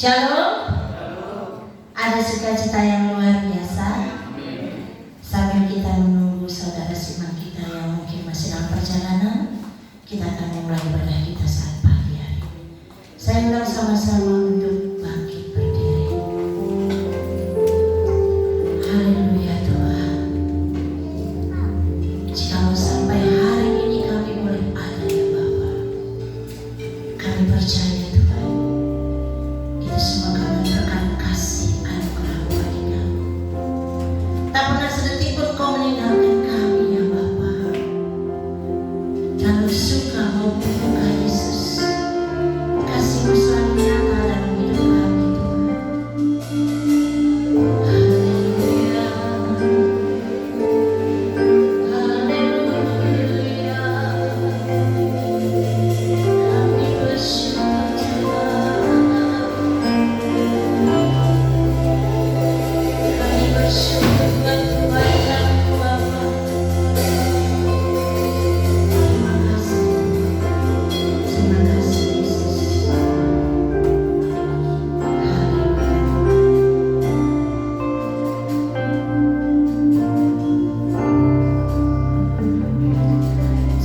Shalom. Ada sukacita yang luar biasa. Sambil kita menunggu saudara simak kita yang mungkin masih dalam perjalanan, kita akan memulai ibadah kita saat pagi hari. Saya undang sama-sama untuk bangkit berdiri. Haleluya Tuhan. Jika sampai hari ini kami boleh ada ya Bapa, kami percaya Tuhan, itu semua karena berkat kasih anugerah bagi kami. Tak pernah sedetik pun Kau meninggalkan kami ya Bapa. Kalau suka maupun duka Yesus, kasih-Mu selalu nyata dalam hidup kami Tuhan. Haleluya, haleluya. Kami bersyukur Tuhan. Kami bersyukur buat kebaikan-Mu Bapa. Terima kasih Yesus.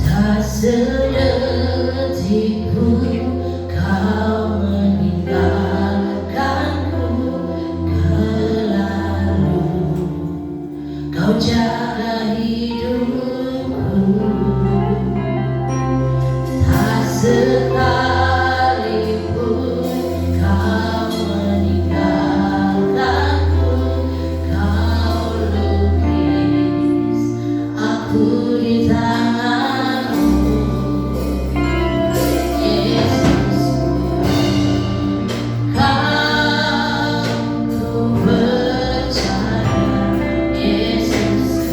Tak sedetik pun Kau meninggalkanku, selalu Kau jaga hidupku. Tak sekalipun Kau meninggalkanku, Kau lukis aku di tangan-Mu. Yesus, Kau ku percaya. Yesus,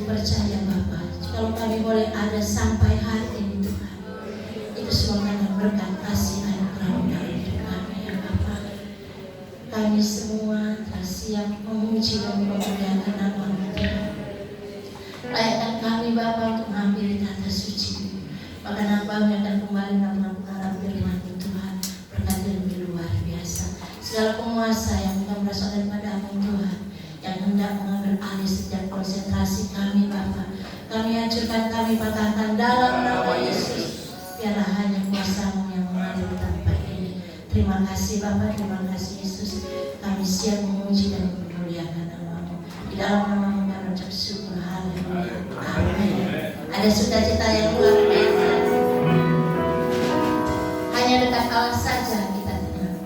percaya Bapa, kalau kami boleh ada sampai hari ini Tuhan, itu semua karena berkat kasih anugerah dalam hidup kami ya Bapa. Kami semua telah siap memuji dan memuliakan nama-Mu Tuhan. Layakkan kami Bapa untuk mengambil tata suci. Maka Kami akan kembali mengampuni firman-Mu Tuhan, berkat yang lebih luar biasa. Segala penguasa yang bukan berasal daripada-Mu Tuhan, yang hendak mengambil alih setiap konsentrasi kami Bapa, kami hancurkan, kami patahkan dalam nama Yesus. Biarlah hanya kuasa-Mu yang mengalir tanpa ini. Terima kasih Bapa, terima kasih Yesus. Kami siap memuji dan memuliakan nama-Mu. Di dalam nama-Mu kami ucap syukur. Haleluya. Amin. Ada sukacita yang luar biasa. Hanya dekat Allah saja kita tenang.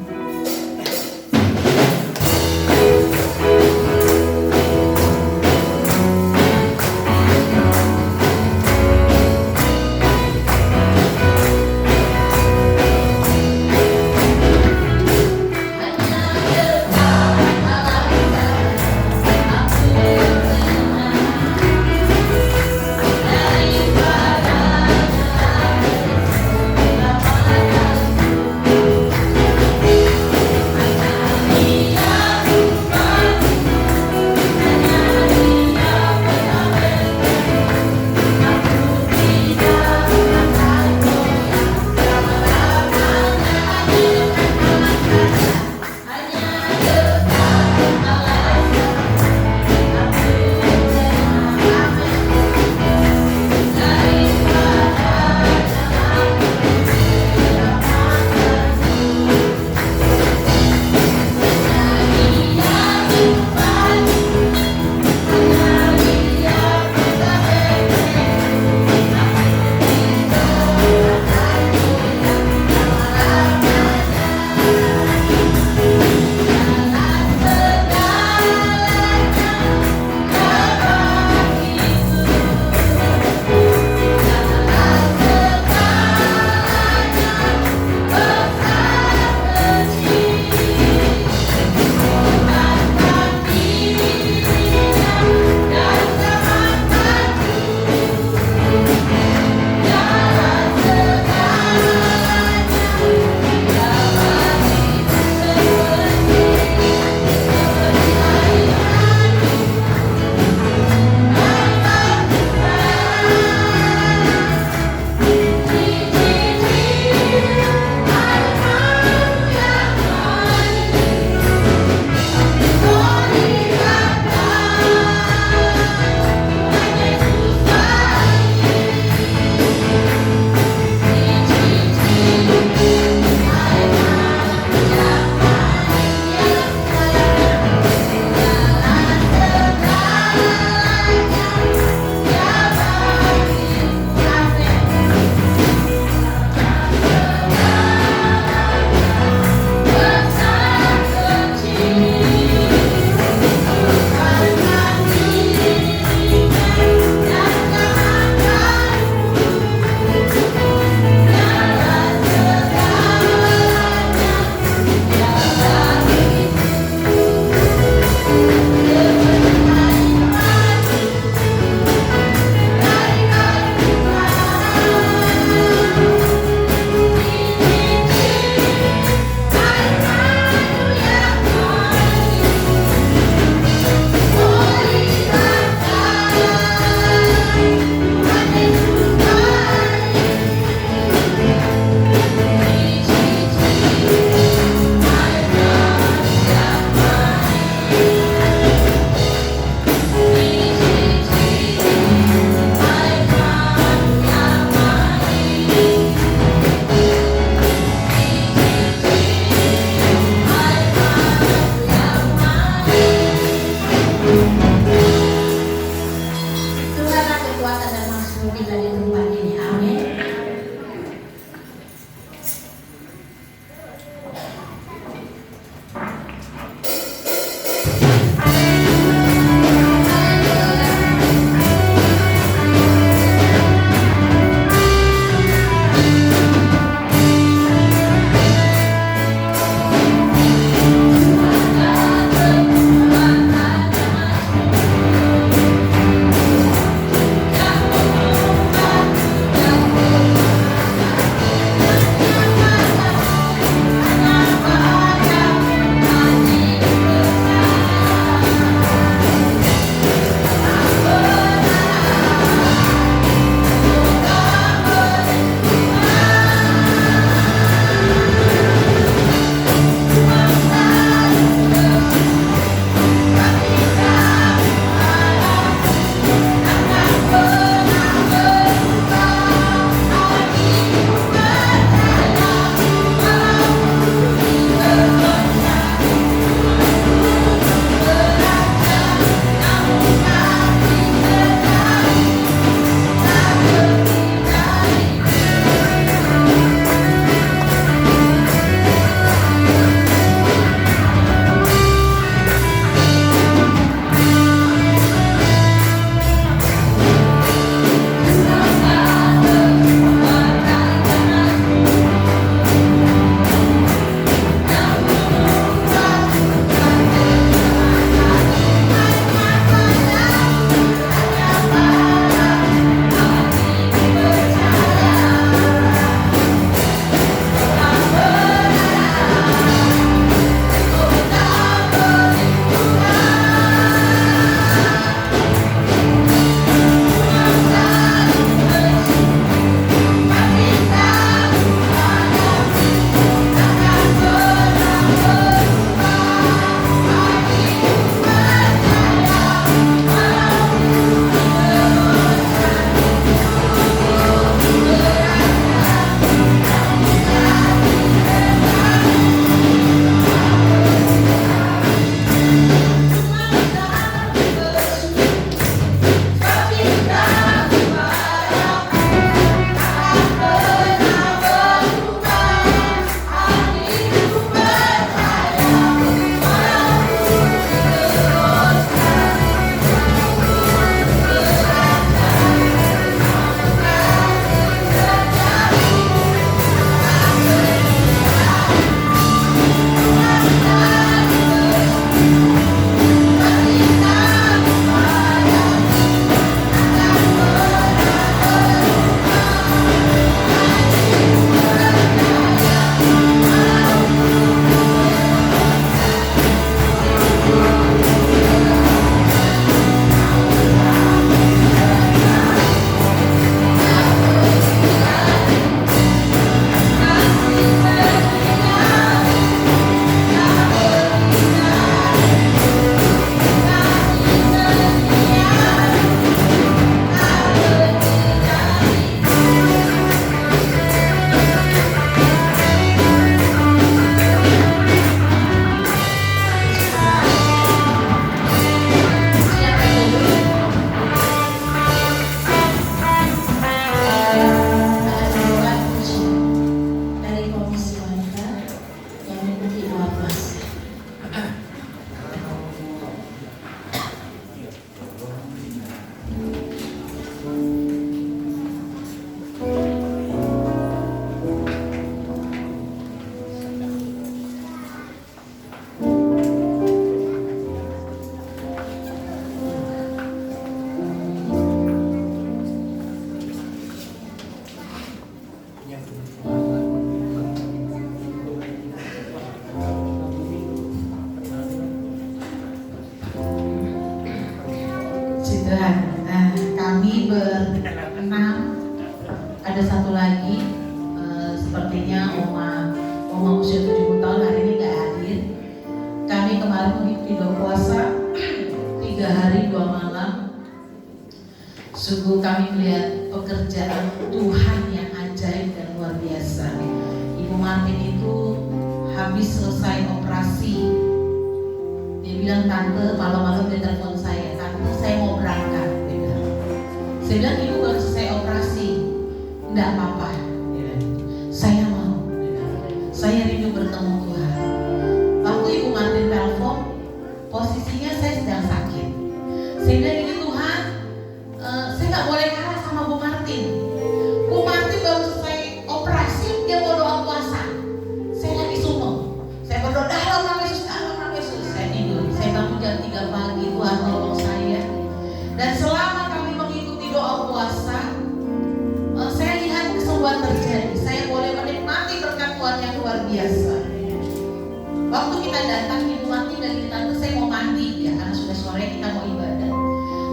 Kami berenam, ada satu lagi sepertinya Oma usia 70 tahun hari ini gak hadir. Kami kemarin mengikuti doa puasa 3 hari 2 malam. Sungguh kami melihat pekerjaan Tuhan yang ajaib dan luar biasa. Ibu Martin itu habis selesai operasi, dia bilang, "Tante," malam-malam dia telepon saya, "Tante, saya mau berangkat." Dia bilang. Saya bilang, "Ibu baru selesai operasi." "Enggak apa-apa," "saya mau." "Saya rindu bertemu Tuhan." Waktu Ibu Martin telepon, posisinya saya sedang sakit. Saya bilang, "Ini Tuhan, saya nggak boleh kalah sama Bu Martin. Bu Martin baru selesai operasi, dia mau doa puasa. Saya lagi sumeng. Saya berdoa dalam nama Yesus, dalam nama Yesus." Saya tidur. Saya bangun jam 3 pagi. Tuhan tolong saya. Dan selama kami mengikuti doa puasa, saya lihat kesembuhan terjadi. Saya boleh menikmati berkat Tuhan yang luar biasa. Waktu kita datang, Ibu Martin dan Tante, "Saya mau mandi ya, karena sudah sore kita mau ibadah."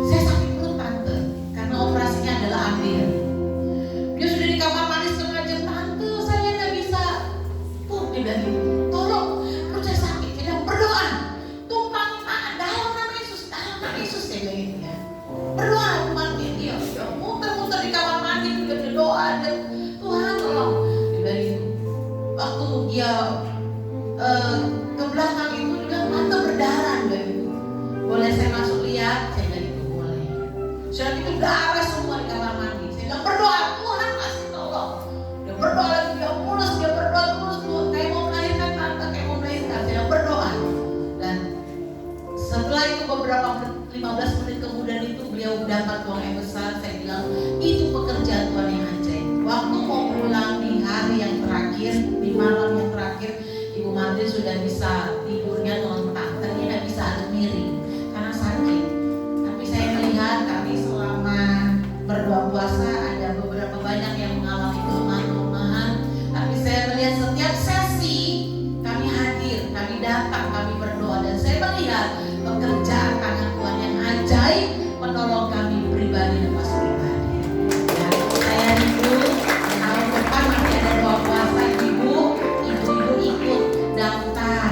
Saya sakit perut Tante, karena operasinya adalah ambil. Dia sudah di kamar mandi setengah jam, "Tante, saya nggak bisa." Tuh, dia bilang, "Tolong, perut saya sakit." Dia bilang, "Berdoa, tumpang tangan dalam nama Yesus, dalam nama Yesus." Saya bilang gitu ya. Berdoa, Ibu Martin. Dia muter-muter di kamar mandi, dia berdoa, "Tuhan tolong." Dia bilang gitu. Waktu dia ke belakang itu, dia bilang, "Tante berdarah." Dia bilang gitu. "Boleh saya masuk lihat?" Saya bilang gitu, "Boleh." Sudah itu darah semua di kamar mandi. Saya bilang, "Berdoa, Tuhan kasih tolong." Dia berdoa lagi, dia mulus, dia berdoa terus, "Tuhan, kayak mau melahirkan Tante, kayak mau melahirkan." Saya bilang, "Berdoa." Dan setelah itu beberapa 15 menit kemudian itu beliau dapat uang yang besar. Saya bilang, itu pekerjaan Tuhan yang ajaib. Waktu mau pulang di hari yang terakhir, di malam yang terakhir, Ibu Martin sudah bisa tidurnya nontak, tadinya nggak bisa, harus miring karena sakit. Tapi saya melihat kami selama berdoa puasa ada beberapa banyak yang mengalami kelemahan. Tapi saya melihat setiap sesi kami hadir, kami datang, kami berdoa, dan saya melihat pekerjaan tangan Tuhan yang ajaib menolong kami pribadi dan pas pribadi. Ya, saya rindu tahun depan masih ada doa puasa, ibu ikut daftar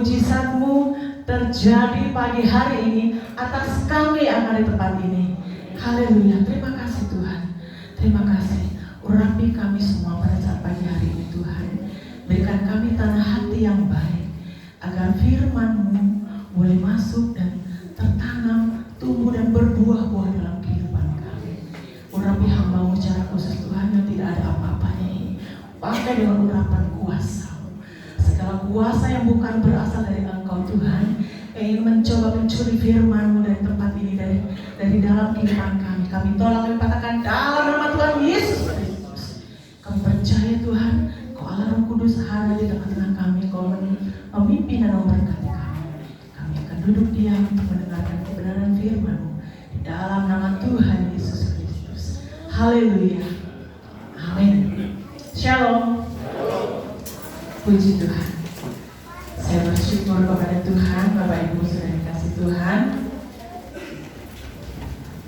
mujizat-Mu terjadi pagi hari ini atas kami yang ada di tempat ini. Haleluya, terima kasih Tuhan. Terima kasih. Urapi kami semua pada saat pagi hari ini Tuhan. Berikan kami tanah hati yang baik, agar firman-Mu boleh masuk dan tertanam, tumbuh dan berbuah-buah dalam kehidupan kami. Urapi hamba-Mu secara khusus Tuhan, yang tidak ada apa-apanya ini. Pakai dengan urapan kuasa-Mu. Segala kuasa yang bukan berasal dari Engkau Tuhan, yang ingin mencoba mencuri firman-Mu dari tempat ini, dari dalam kehidupan kami. Kami tolak, kami patahkan dalam nama Tuhan Yesus Kristus. Kami percaya Tuhan, Kau Allah Roh Kudus ada di tengah-tengah kami. Kau memimpin dan memberkati kami. Kami akan duduk diam untuk mendengarkan kebenaran firman-Mu di dalam nama Tuhan Yesus Kristus. Haleluya. Amin. Shalom. Puji Tuhan. Saya bersyukur kepada Tuhan, Bapak Ibu sudah dikasih Tuhan.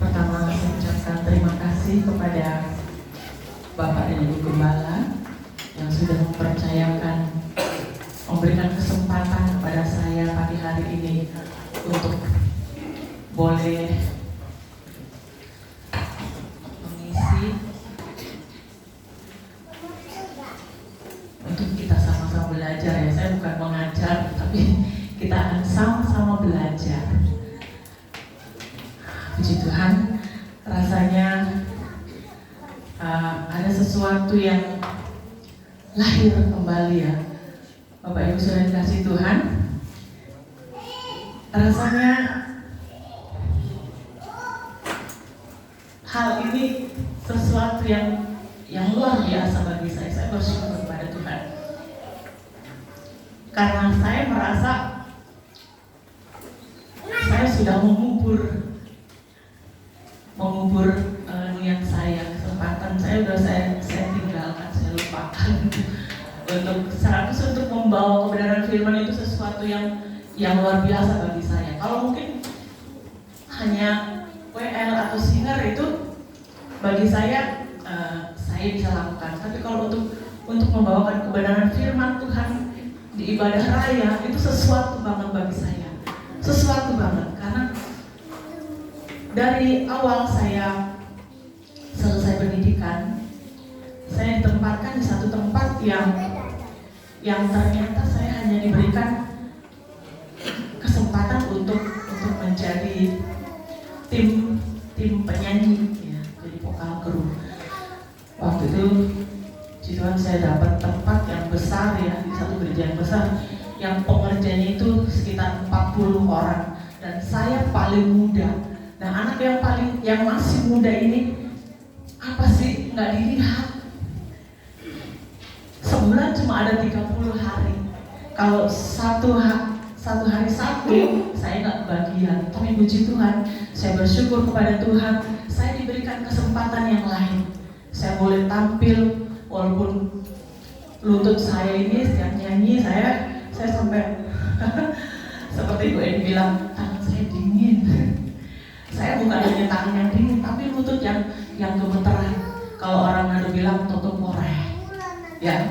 Pertama saya ucapkan terima kasih kepada Bapak dan Ibu Gembala yang sudah mempercayakan, memberikan kesempatan kepada saya pagi hari ini untuk boleh mengisi, untuk kita sama-sama belajar ya. Saya bukan mengajar, tapi kita akan sama-sama belajar. Puji Tuhan, rasanya ada sesuatu yang lahir kembali ya. Bapak Ibu sudah dikasih Tuhan. Rasanya hal ini sesuatu yang luar biasa bagi saya. Saya bersyukur kepada Tuhan. Karena saya merasa saya sudah mengubur niat saya, kesempatan saya udah saya tinggalkan, saya lupakan untuk membawa kebenaran firman itu sesuatu yang luar biasa bagi saya. Kalau mungkin hanya WL atau singer itu bagi saya bisa lakukan. Tapi kalau untuk membawakan kebenaran firman Tuhan di ibadah raya itu sesuatu banget bagi saya. Sesuatu banget, karena dari awal saya selesai pendidikan, saya ditempatkan di satu tempat yang ternyata saya hanya diberikan kesempatan untuk menjadi tim penyanyi ya, jadi vokal kru. Waktu itu Tuhan saya dapat tempat yang besar ya, di satu gereja yang besar, yang pengerjanya itu sekitar 40 orang dan saya paling muda. Nah, anak yang masih muda ini apa sih nggak dilihat? Sebulan cuma ada 30 hari. Kalau satu hari Sabtu saya nggak kebagian. Tapi puji Tuhan, saya bersyukur kepada Tuhan, saya diberikan kesempatan yang lain. Saya boleh tampil walaupun lutut saya ini setiap nyanyi saya sampai seperti Bu Eni bilang, tangan saya dingin. Saya bukan hanya tangan yang dingin, tapi lutut yang gemeteran. Kalau orang ada bilang tutup poreh, ya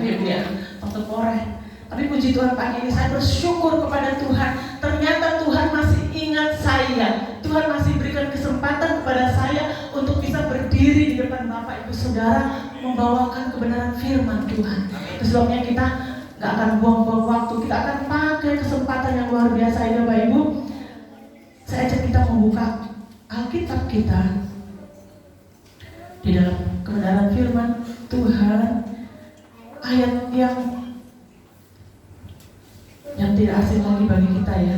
tutup poreh. Tapi puji Tuhan pagi ini saya bersyukur kepada Tuhan. Ternyata Tuhan masih ingat saya. Tuhan masih berikan kesempatan kepada saya untuk bisa berdiri di depan Bapak Ibu Saudara membawakan kebenaran firman Tuhan. Itu sebabnya kita gak akan buang-buang waktu. Kita akan pakai kesempatan yang luar biasa ya Bapak Ibu. Saya ajak kita membuka Alkitab kita di dalam kebenaran firman Tuhan, ayat yang tidak asing lagi bagi kita ya.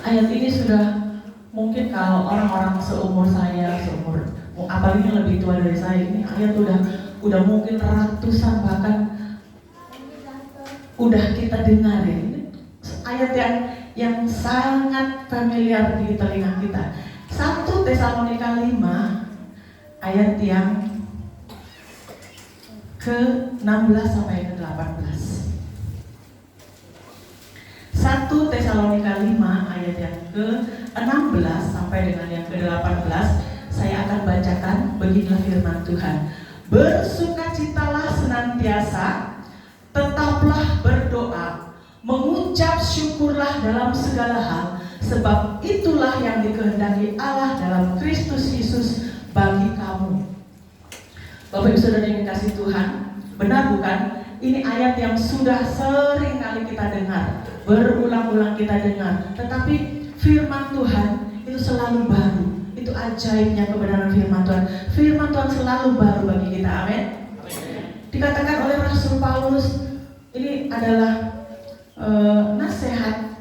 Ayat ini sudah mungkin kalau orang-orang seumur saya, apalagi yang lebih tua dari saya, ini ayat udah mungkin ratusan, bahkan udah kita dengar ya. Ini ayat yang sangat familiar di telinga kita. 1 Tesalonika 5 ayat yang ke-16 sampai ke-18. 1 Tesalonika 5 ayat yang ke-16 sampai dengan yang ke-18. Saya akan bacakan, beginilah firman Tuhan. Bersukacitalah senantiasa, tetap tetaplah berdoa, mengucap syukurlah dalam segala hal, sebab itulah yang dikehendaki Allah dalam Kristus Yesus bagi kamu. Bapak Ibu Saudara yang dikasihi Tuhan, benar bukan? Ini ayat yang sudah sering kali kita dengar, berulang-ulang kita dengar. Tetapi firman Tuhan itu selalu baru. Itu ajaibnya kebenaran firman Tuhan. Firman Tuhan selalu baru bagi kita, amin. Dikatakan oleh Rasul Paulus, ini adalah nasihat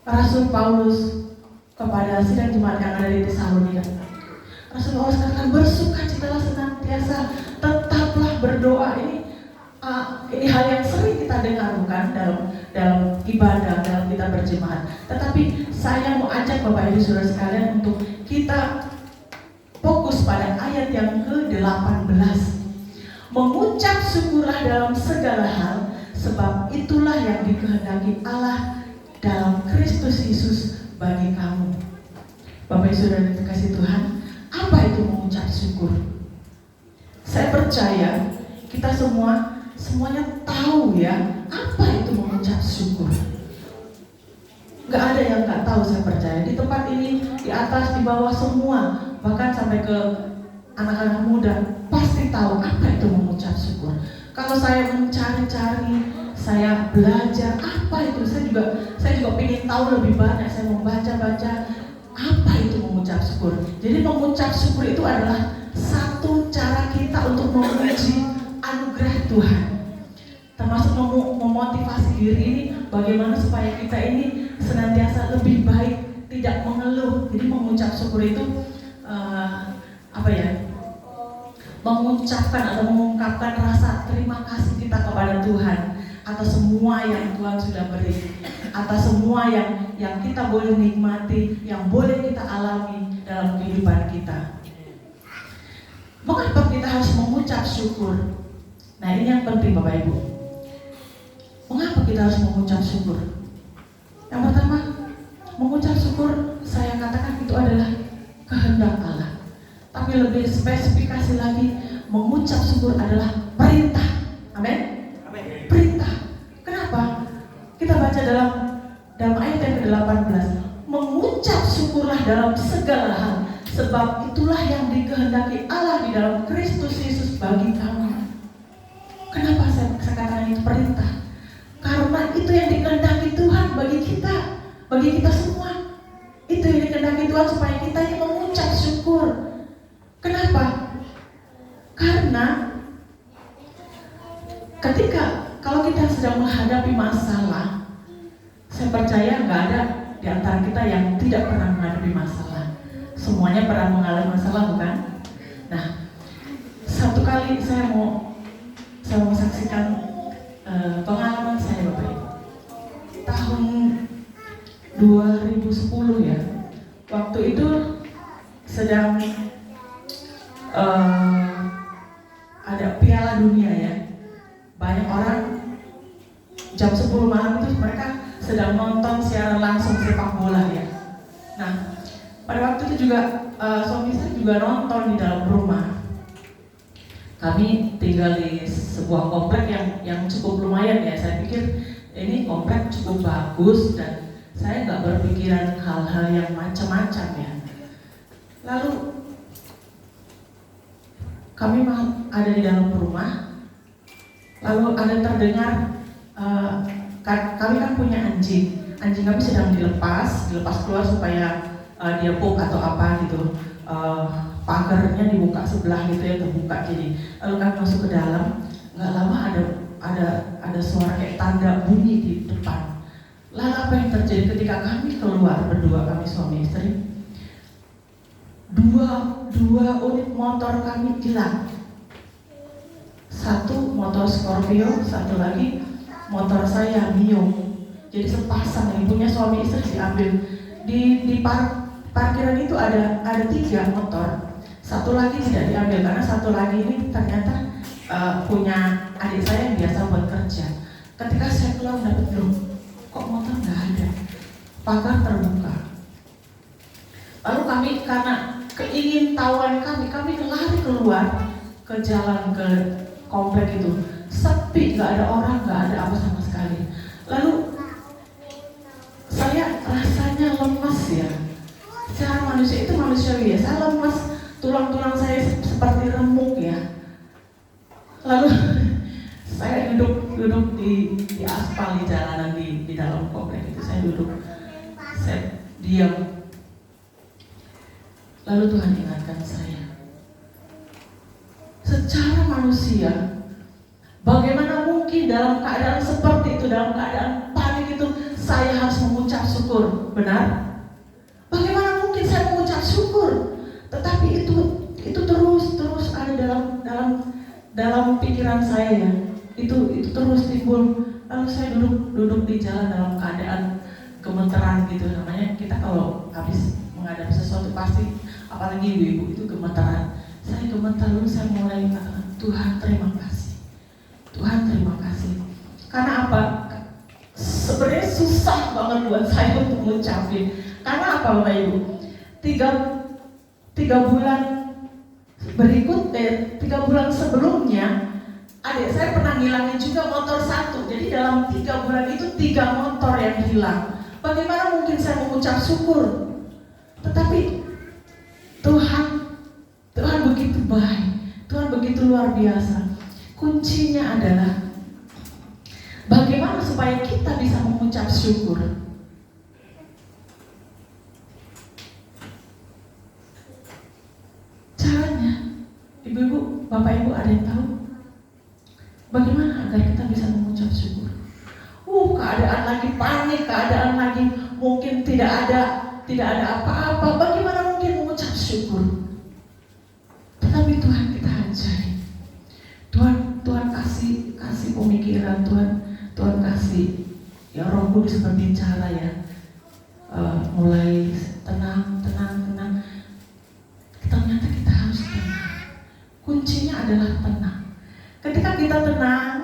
Rasul Paulus kepada sidang jemaat yang ada di Tesalonika. Rasul Paulus katakan, bersukacitalah senantiasa, tetaplah berdoa. Ini hal yang sering kita dengar bukan dalam ibadah, dalam kita berjemaat. Tetapi saya mau ajak Bapak Ibu Saudara sekalian untuk kita fokus pada ayat yang ke-18. Mengucap syukurlah dalam segala hal, sebab itulah yang dikehendaki Allah dalam Kristus Yesus bagi kamu. Bapak Ibu Saudara yang dikasihi Tuhan, apa itu mengucap syukur? Saya percaya kita semuanya tahu ya apa itu mengucap syukur. Gak ada yang gak tahu, saya percaya. Di tempat ini, di atas, di bawah, semua, bahkan sampai ke anak-anak muda pasti tahu apa itu mengucap syukur. Kalau saya mencari-cari, saya belajar apa itu, saya juga ingin tahu lebih banyak. Saya membaca-baca apa itu mengucap syukur. Jadi mengucap syukur itu adalah satu cara kita untuk memuji anugerah Tuhan, termasuk memotivasi diri ini bagaimana supaya kita ini senantiasa lebih baik, tidak mengeluh. Jadi mengucap syukur itu mengucapkan atau mengungkapkan rasa terima kasih kita kepada Tuhan atas semua yang Tuhan sudah beri, atas semua yang kita boleh nikmati, yang boleh kita alami dalam kehidupan kita. Mengapa kita harus mengucap syukur? Nah, ini yang penting Bapak Ibu. Mengapa kita harus mengucap syukur? Yang pertama, mengucap syukur saya katakan itu adalah kehendak Allah. Tapi lebih spesifikasi lagi, mengucap syukur adalah perintah. Amin? Perintah. Kenapa? Kita baca dalam ayat yang ke-18, mengucap syukurlah dalam segala hal, sebab itulah yang dikehendaki Allah di dalam Kristus Yesus bagi kamu. Kenapa saya katakan itu perintah? Karena itu yang dikehendaki Tuhan bagi kita semua. Itu yang dikehendaki Tuhan supaya kita ini mengucap syukur. Kenapa? Karena kalau kita sedang menghadapi masalah, saya percaya nggak ada di antara kita yang tidak pernah menghadapi masalah. Semuanya pernah mengalami masalah, bukan? Nah, satu kali saya mau saksikan pengalaman saya, Bapak Ibu. Tahun 2010 ya. Waktu itu sedang ada Piala Dunia ya. Banyak orang jam 10 malam itu mereka sedang nonton secara langsung sepak bola ya. Nah, pada waktu itu juga suami saya juga nonton di dalam rumah. Kami tinggal di sebuah komplek yang cukup lumayan ya. Saya pikir ini komplek cukup bagus dan saya nggak berpikiran hal-hal yang macam-macam ya. Lalu kami ada di dalam rumah. Lalu ada terdengar kami kan punya anjing kami sedang dilepas keluar supaya dia pup atau apa gitu. Pagarnya dibuka sebelah gitu ya, terbuka. Jadi lalu kami masuk ke dalam, nggak lama ada suara kayak tanda bunyi di depan. Lalu apa yang terjadi ketika kami keluar berdua, kami suami istri, dua unit motor kami hilang. Satu motor Scorpio, satu lagi motor saya Mio. Jadi sepasang yang punya suami istri diambil. Di parkiran itu ada 3 motor. Satu lagi tidak diambil karena satu lagi ini ternyata punya adik saya yang biasa buat kerja. Ketika saya keluar dapat kok motor nggak ada, pagar terbuka. Lalu kami karena keingintahuan kami lari keluar ke jalan ke komplek itu. sepi, nggak ada orang, nggak ada apa sama sekali. Lalu saya rasanya lemas ya. Secara manusia itu manusiawi ya, saya lemas, tulang-tulang saya seperti remuk ya. Lalu saya duduk di aspal di jalanan di dalam komplek itu, saya duduk, saya diam. Lalu Tuhan ingatkan saya, secara manusia, bagaimana mungkin dalam keadaan seperti itu, dalam keadaan panik itu, saya harus mengucap syukur, benar? Bagaimana mungkin saya mengucap syukur? Tetapi itu terus ada dalam pikiran saya ya. Itu terus timbul. Lalu saya duduk di jalan dalam keadaan gemeteran gitu. Namanya kita kalau habis menghadapi sesuatu pasti, apalagi ibu-ibu itu gemeteran. Saya gemetar, lalu saya mulai katakan, Tuhan terima kasih. Tuhan terima kasih. Karena apa? Sebenarnya susah banget buat saya untuk mengucapin. Karena apa Bapak Ibu? Tiga bulan berikutnya, 3 bulan sebelumnya, adik saya pernah ngilangin juga motor 1. Jadi dalam 3 bulan itu 3 motor yang hilang. Bagaimana mungkin saya mengucap syukur? Tetapi Tuhan begitu baik, Tuhan begitu luar biasa. Kuncinya adalah bagaimana supaya kita bisa mengucap syukur. Caranya, ibu-ibu, bapak ibu ada yang tahu? Bagaimana agar kita bisa mengucap syukur? Keadaan lagi panik, keadaan lagi mungkin tidak ada apa-apa. Bagaimana mungkin mengucap syukur? Tetapi Tuhan kita ajari. Tuhan kasih pemikiran, Tuhan kasih ya Roh Kudus berbicara ya. Mulai tenang. Ternyata kita harus tenang. Kuncinya adalah tenang. Ketika kita tenang,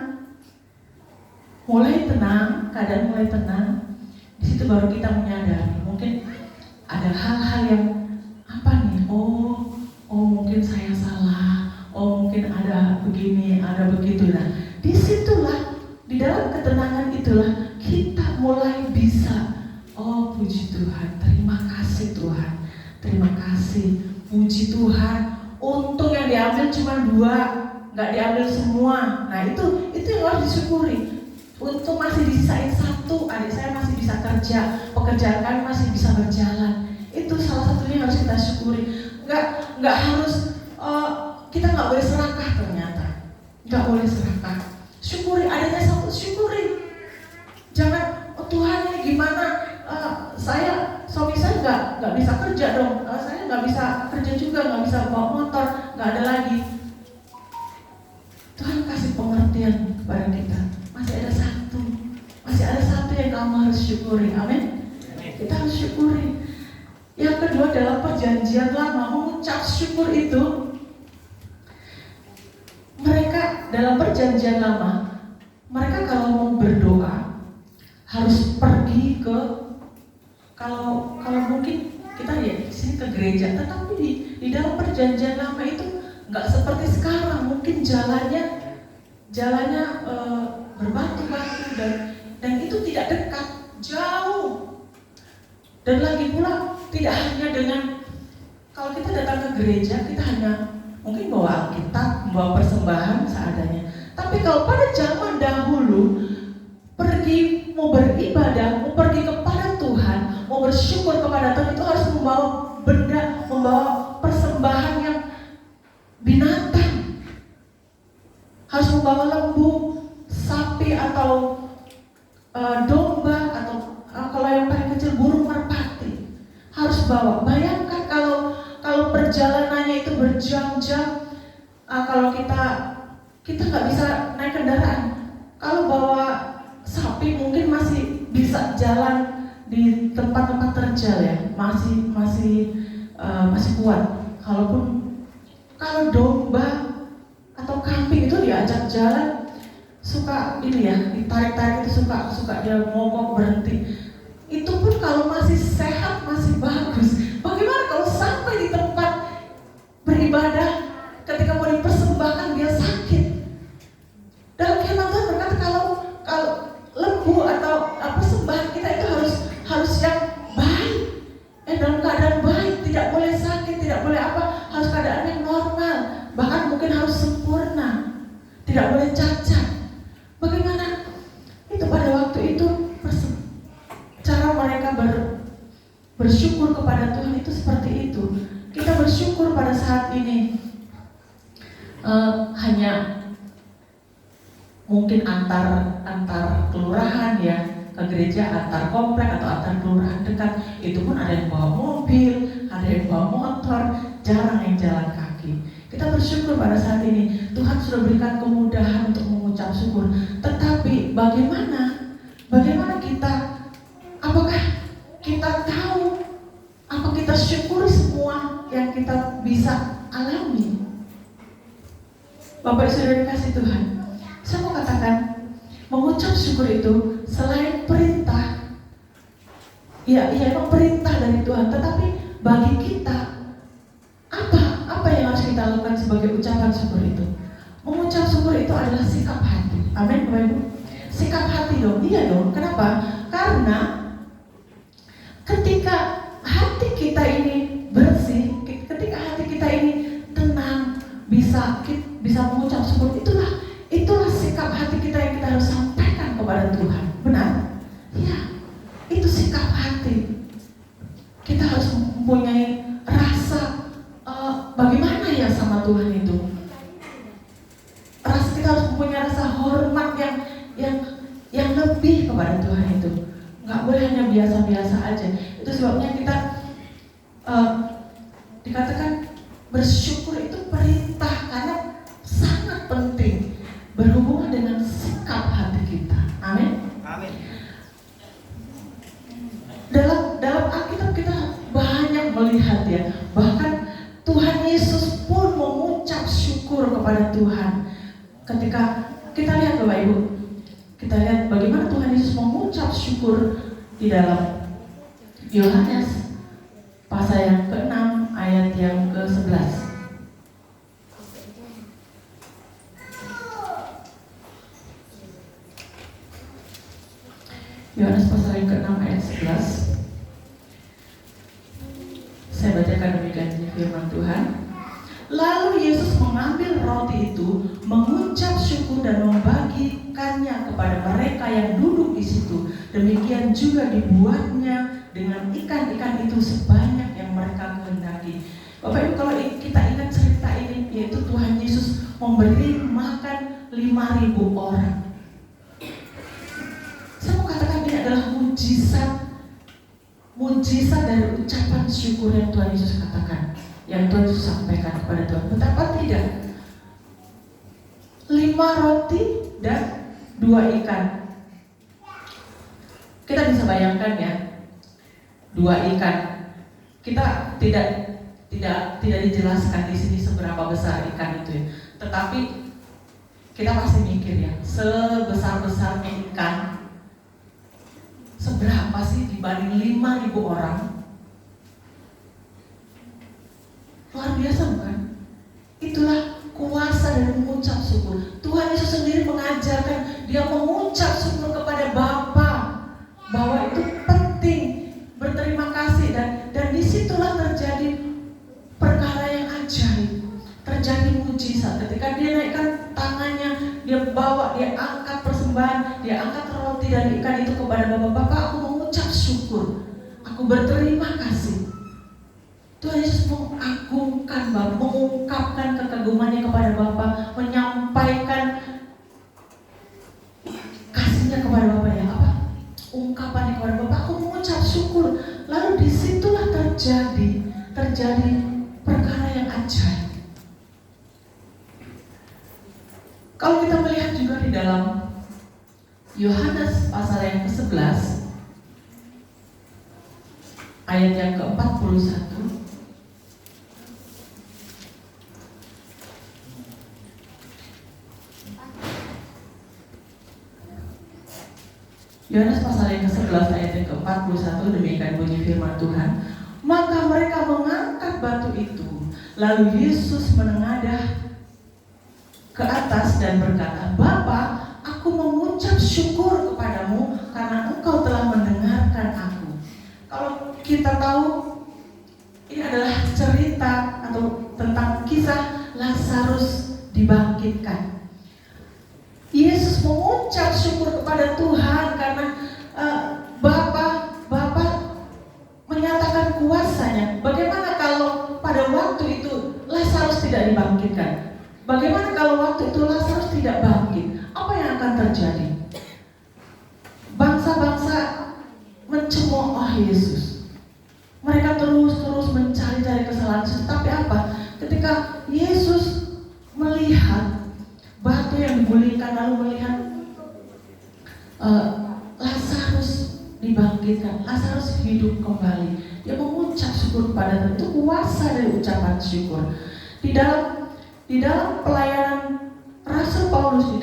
keadaan mulai tenang, di situ baru kita menyadari mungkin ada hal-hal yang apa nih? Mungkin saya salah. Mungkin ada begini, ada begitu. Nah, disitulah, di dalam ketenangan itulah kita mulai bisa. Puji Tuhan, terima kasih Tuhan, terima kasih, puji Tuhan. Untung yang diambil cuma 2, nggak diambil semua. Nah itu yang harus disyukuri. Untung masih disisain 1, adik saya masih bisa kerja, pekerjaan kami masih bisa berjalan. Itu salah satunya yang harus kita syukuri. Nggak harus kita nggak boleh serakah ternyata, nggak boleh serakah. Syukuri, adanya 1, syukuri. Jangan Tuhan ini gimana? Suami saya nggak bisa kerja dong. Saya nggak bisa kerja juga, nggak bisa bawa motor, nggak ada lagi. Tuhan kasih pengertian kepada kita. Masih ada satu yang kamu harus syukuri. Amin. Kita harus syukuri. Yang kedua, dalam perjanjian lama mengucap syukur itu, mereka dalam perjanjian lama, mereka kalau mau berdoa harus pergi ke, kalau mungkin kita ya di sini ke gereja, tetapi di dalam perjanjian lama itu nggak seperti sekarang. Mungkin jalannya berbatu-batu dan itu tidak dekat, jauh. Dan lagi pula tidak hanya dengan, kalau kita datang ke gereja kita hanya mungkin bawa Alkitab, membawa persembahan seadanya. Tapi kalau pada zaman dahulu mau beribadah, mau pergi kepada Tuhan, mau bersyukur kepada Tuhan, itu harus membawa benda, membawa persembahan yang binatang. Harus membawa lembu, sapi atau domba, atau kalau yang paling kecil burung merpati. Harus bawa. Bayangkan kalau perjalanannya itu berjam-jam, kalau kita nggak bisa naik kendaraan. Kalau bawa sapi mungkin masih bisa jalan di tempat-tempat terjal ya, masih kuat. Kalau domba atau kambing itu diajak jalan, suka ini ya, ditarik-tarik itu suka dia mogok berhenti. Itu pun kalau masih sehat, masih bagus. Bagaimana kalau sampai di tempat beribadah, ketika mau dipersembahkan dia sakit? Dalam cacat. Bagaimana itu pada waktu itu cara mereka bersyukur kepada Tuhan itu seperti itu. Kita bersyukur pada saat ini hanya mungkin antar kelurahan ya, ke gereja antar komplek atau antar kelurahan dekat, itu pun ada yang bawa mobil, ada yang bawa motor, jarang yang jalan kaki. Kita bersyukur pada saat ini Tuhan sudah berikan kemudahan untuk mengucap syukur. Tetapi bagaimana kita, apakah kita tahu, apa kita syukuri semua yang kita bisa alami? Bapak Saudara dikasih Tuhan, saya mau katakan, mengucap syukur itu selain perintah, ya memang perintah dari Tuhan, tetapi bagi kita apa yang harus kita lakukan sebagai ucapan syukur itu? Mengucap syukur itu adalah sikap hati. Amin, Bapak Ibu. Sikap hati dong, iya dong. Kenapa? Karena ketika hati kita ini bersih, ketika hati kita ini tenang, bisa mengucap syukur, itulah sikap hati kita yang kita harus sampaikan kepada Tuhan. Benar? Ya, itu sikap hati. Kita harus mempunyai rasa bagaimana ya sama Tuhan itu. Kita harus mempunyai rasa hormat yang lebih kepada Tuhan itu. Nggak boleh hanya biasa-biasa aja. Itu sebabnya kita dikatakan bersyukur itu perintah, karena sangat penting berhubungan dengan sikap hati kita. Amin. Amin. Dalam Alkitab kita banyak melihat ya, bahkan Tuhan Yesus pun mengucap syukur kepada Tuhan. Ketika kita lihat Bapak Ibu, kita lihat bagaimana Tuhan Yesus mengucap syukur di dalam Yohanes pasal yang ke-6 ayat yang ke-11. Yohanes pasal yang ke-6 ayat 11. Saya bacakan demikian firman Tuhan. Lalu Yesus mengambil roti itu, mengucap syukur dan membagikannya kepada mereka yang duduk di situ. Demikian juga dibuatnya dengan ikan-ikan itu sebanyak yang mereka kehendaki. Bapak Ibu, kalau kita ingat cerita ini, yaitu Tuhan Yesus memberi makan 5.000 orang. Saya mau katakan ini adalah mujizat dari ucapan syukur yang Tuhan Yesus katakan, yang Tuhan Yesus sampaikan kepada Tuhan. Betapa tidak, 5 roti dan 2 ikan. Kita bisa bayangkan ya, 2 ikan. Kita tidak dijelaskan di sini seberapa besar ikan itu ya. Tetapi kita pasti mikir ya, sebesar-besarnya ikan, seberapa sih dibanding 5.000 orang? Luar biasa bukan? Itulah kuasa dari mengucap syukur. Tuhan Yesus sendiri mengajarkan dia mengucap syukur kepada Bapa, bahwa itu penting, berterima kasih, dan disitulah terjadi perkara yang ajaib, terjadi mujizat. Ketika dia naikkan tangannya, dia bawa, dia angkat persembahan, dia angkat roti dan ikan itu kepada Bapa. Bapa, aku mengucap syukur, aku berterima kasih. Tuhan Yesus mengagungkan Bapa, mengungkapkan kekagumannya kepada Bapa, menyampaikan kasihnya kepada Bapa ya, ungkapannya kepada Bapa, aku mengucap syukur. Lalu disitulah terjadi perkara yang ajaib. Kalau kita melihat juga di dalam Yohanes pasal yang ke-11 ayat yang ke-41, Yohanes pasal yang ke-11 ayat yang ke-41, demikian bunyi firman Tuhan. Maka mereka mengangkat batu itu, lalu Yesus menengadah ke atas dan berkata, Bapa, aku mengucap syukur kepadamu karena Engkau telah mendengarkan aku. Kalau kita tahu, ini adalah cerita atau tentang kisah Lazarus dibangkitkan. mengucap syukur kepada Tuhan karena Bapa menyatakan kuasanya. Bagaimana kalau pada waktu itu Lazarus tidak dibangkitkan? Bagaimana kalau waktu itu Lazarus tidak bangkit? Apa yang akan terjadi? Bangsa-bangsa mencemooh Yesus. Mereka terus mencari-cari kesalahan Yesus. Tapi apa? Ketika Yesus melihat batu yang digulingkan, lalu melihat Lazarus dibangkitkan, Lazarus hidup kembali, dia mengucap syukur kepada Tuhan. Itu kuasa dari ucapan syukur. Di dalam pelayanan Rasul Paulus,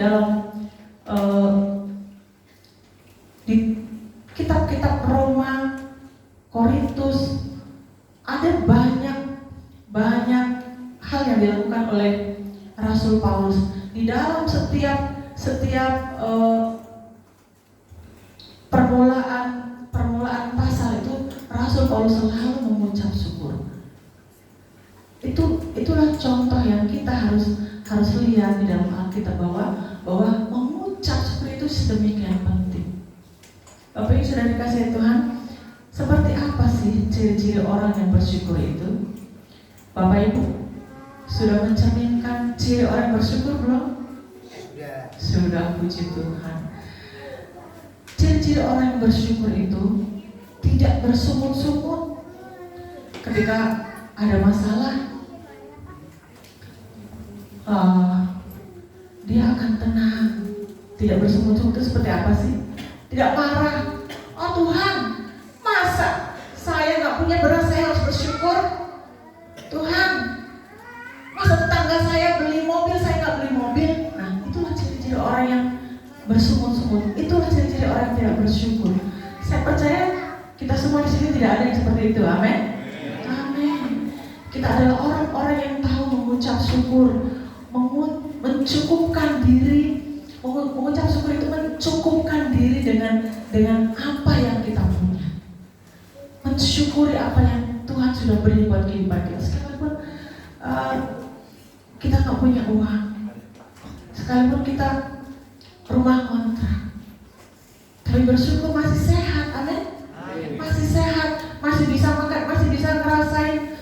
di kitab-kitab Roma, Korintus, ada banyak hal yang dilakukan oleh Rasul Paulus. Di dalam setiap permulaan pasal itu Rasul Paulus selalu mengucap syukur. Itulah contoh yang kita harus lihat di dalam Alkitab bahwa mengucap syukur itu sedemikian penting. Bapak Ibu sudah dikasihi Tuhan, seperti apa sih ciri-ciri orang yang bersyukur itu? Bapak Ibu sudah mencerminkan ciri orang yang bersyukur belum? Sudah, puji Tuhan. Ciri-ciri orang yang bersyukur itu tidak bersungut-sungut. Ketika ada masalah, dia akan tenang, tidak bersungut-sungut. Itu seperti apa sih? Tidak marah. Oh Tuhan, masa saya nggak punya beras saya harus bersyukur? Tuhan, masa tetangga saya beli mobil saya nggak beli mobil? Nah, itulah ciri-ciri orang yang bersungut-sungut. Itulah ciri-ciri orang yang tidak bersyukur. Saya percaya kita semua di sini tidak ada yang seperti itu. Amin. Amin. Kita adalah orang-orang yang tahu mengucap syukur, mencukupkan diri. Mengucap syukur itu mencukupkan diri dengan apa yang kita punya. Mensyukuri apa yang Tuhan sudah beri buat kehidupan kita. Sekalipun kita nggak punya uang, sekalipun kita rumah kontrak, tapi bersyukur masih sehat, amin. Masih sehat, masih bisa makan, masih bisa ngerasain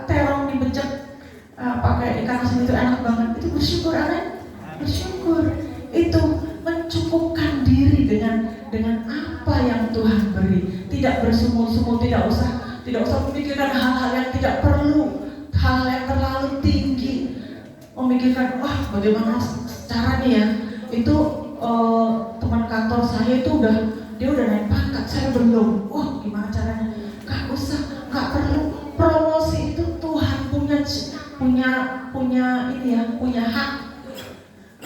terong dibejek pakai ikan asin itu enak banget. Itu bersyukur, amin. Bersyukur itu mencukupkan diri dengan apa yang Tuhan beri. Tidak bersungut-sungut, tidak usah memikirkan hal-hal yang tidak perlu, hal yang terlalu tinggi. Memikirkan, wah bagaimana caranya ya? Itu teman kantor saya itu dia udah naik pangkat, saya belum. Wah gimana caranya? Gak usah, gak perlu. Promosi itu Tuhan punya hak.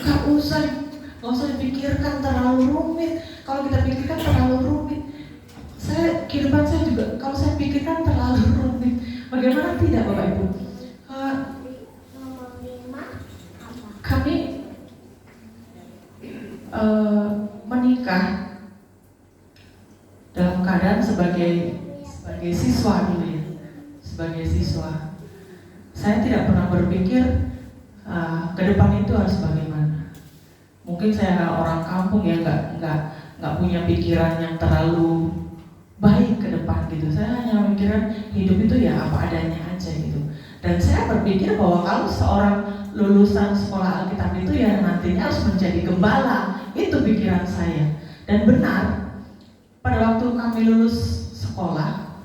Gak usah dipikirkan terlalu rumit. Kalau kita pikirkan terlalu rumit, kehidupan saya juga kalau saya pikirkan terlalu rumit. Bagaimana tidak Bapak Ibu? Kami menikah dalam keadaan sebagai siswa dulu ya. Sebagai siswa, saya tidak pernah berpikir ke depan itu harus bagaimana. Mungkin saya orang kampung ya, nggak punya pikiran yang terlalu baik ke depan gitu. Saya hanya memikirkan hidup itu ya apa adanya aja gitu. Dan saya berpikir bahwa kalau seorang lulusan sekolah Alkitab itu ya nantinya harus menjadi gembala. Itu pikiran saya. Dan benar, pada waktu kami lulus sekolah,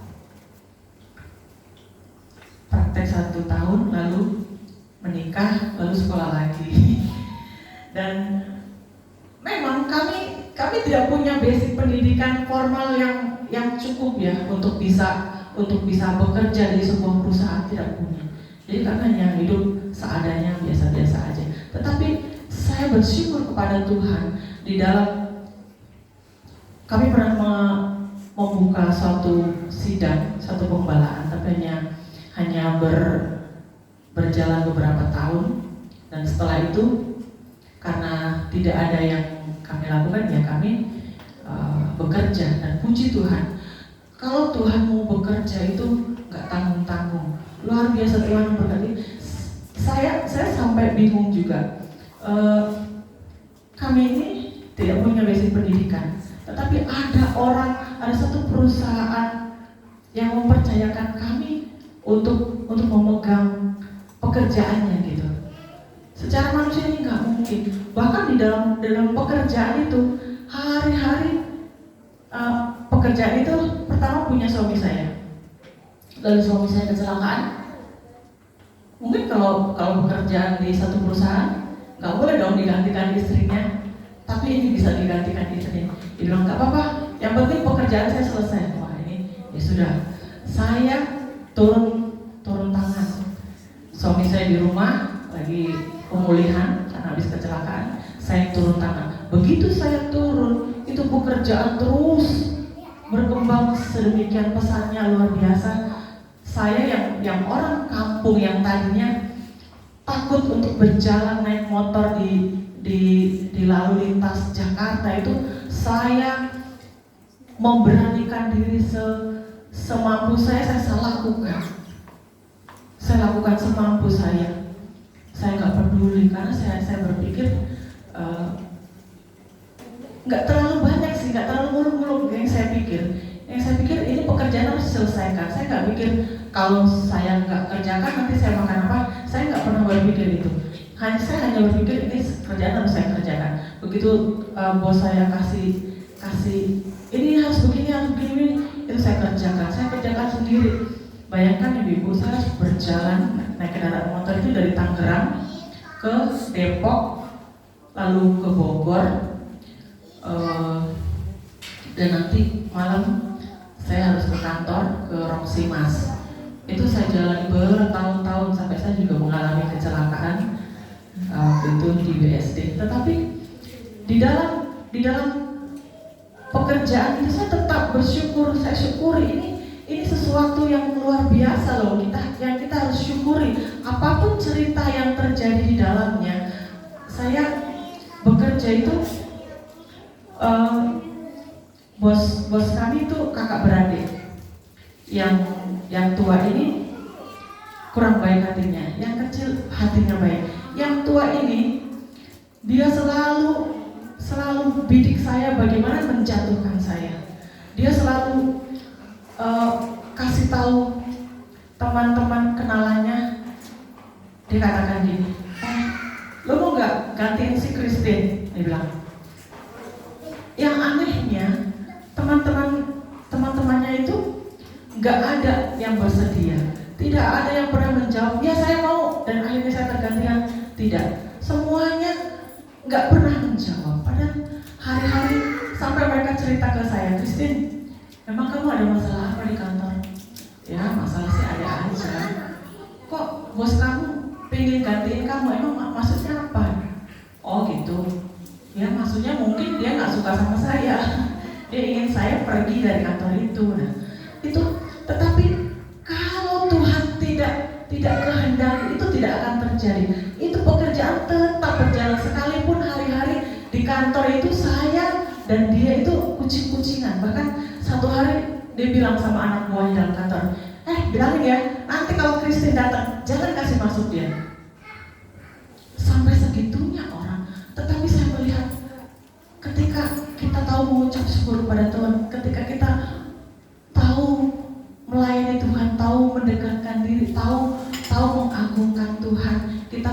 praktek 1 tahun, lalu menikah, lalu sekolah lagi. Dan memang kami tidak punya basic pendidikan formal yang cukup ya untuk bisa bekerja di sebuah perusahaan, tidak punya. Jadi karena yang hidup seadanya, biasa-biasa aja. Tetapi saya bersyukur kepada Tuhan di dalam kami pernah membuka suatu sidang, satu pembalaan, tapi hanya berjalan beberapa tahun. Dan setelah itu karena tidak ada yang kami lakukan ya kami bekerja. Dan puji Tuhan, kalau Tuhan mau bekerja itu nggak tanggung-tanggung, luar biasa Tuhan berkati. Saya sampai bingung juga. Kami ini tidak punya basic pendidikan. Tetapi ada satu perusahaan yang mempercayakan kami untuk memegang pekerjaannya gitu. Secara manusia ini nggak mungkin. Bahkan di dalam pekerjaan itu hari-hari pekerjaan itu pertama punya suami saya. Lalu suami saya kecelakaan. Mungkin kalau pekerjaan di satu perusahaan nggak boleh dong digantikan istrinya, tapi ini bisa digantikan istrinya. Dia bilang nggak apa-apa, yang penting pekerjaan saya selesai. Wah ini ya sudah, saya turun tangan. Suami saya di rumah lagi pemulihan karena habis kecelakaan, saya turun tangan. Begitu saya turun, itu pekerjaan terus berkembang sedemikian pesatnya luar biasa. Saya yang orang kampung yang tadinya takut untuk berjalan naik motor di lalu lintas Jakarta itu, saya memberanikan diri semampu saya lakukan. Saya lakukan semampu saya. Saya nggak peduli karena saya berpikir nggak terlalu banyak sih, nggak terlalu muluk-muluk yang saya pikir. Yang saya pikir ini pekerjaan harus diselesaikan. Saya nggak pikir kalau saya nggak kerjakan nanti saya makan apa. Saya nggak pernah berpikir itu. Saya hanya berpikir ini kerjaan harus saya kerjakan. Begitu bos saya kasih ini harus begini, itu saya kerjakan sendiri. Bayangkan ibu-ibu, saya harus berjalan naik kendaraan motor itu dari Tangerang ke Depok, lalu ke Bogor, dan nanti malam saya harus ke kantor ke Roksimas. Itu saya jalani bertahun-tahun sampai saya juga mengalami kecelakaan itu di BSD. Tetapi di dalam pekerjaan itu saya tetap bersyukur. Saya syukuri ini sesuatu yang luar biasa loh. Kita harus syukuri apapun cerita yang terjadi di dalamnya. Saya bekerja itu bos kami itu kakak beradik. Yang tua ini kurang baik hatinya, yang kecil hatinya baik. Yang tua ini dia selalu bidik saya bagaimana menjatuhkan saya. Dia selalu kasih tahu teman-teman kenalannya. Dia katakan gini, lo mau nggak gantiin si Christine? Dia bilang. Yang anehnya teman-temannya itu nggak ada yang bersedia, tidak ada yang pernah menjawab ya saya mau dan akhirnya saya tergantikan. Tidak, semuanya nggak pernah menjawab. Padahal hari-hari sampai mereka cerita ke saya, Christine, memang kamu ada masalah apa di kantor? Ya masalah sih ada aja. Kok bos kamu pengen gantiin kamu? Emang maksudnya apa? Oh gitu. Ya maksudnya mungkin dia nggak suka sama saya. Dia ingin saya pergi dari kantor itu. Nah, itu. Tetapi kalau Tuhan tidak kehendaki, itu tidak akan terjadi. Itu pekerjaan tetap berjalan sekalipun hari-hari di kantor itu saya dan dia itu kucing-kucingan. Bahkan satu hari dia bilang sama anak buahnya dalam kantor, bilangin ya, nanti kalau Christine datang jangan kasih masuk dia. Sampai segitunya orang. Tetapi saya melihat ketika kita tahu mengucap syukur pada Tuhan, ketika kita tahu melayani Tuhan, tahu mendekatkan diri, tahu mengagungkan Tuhan, kita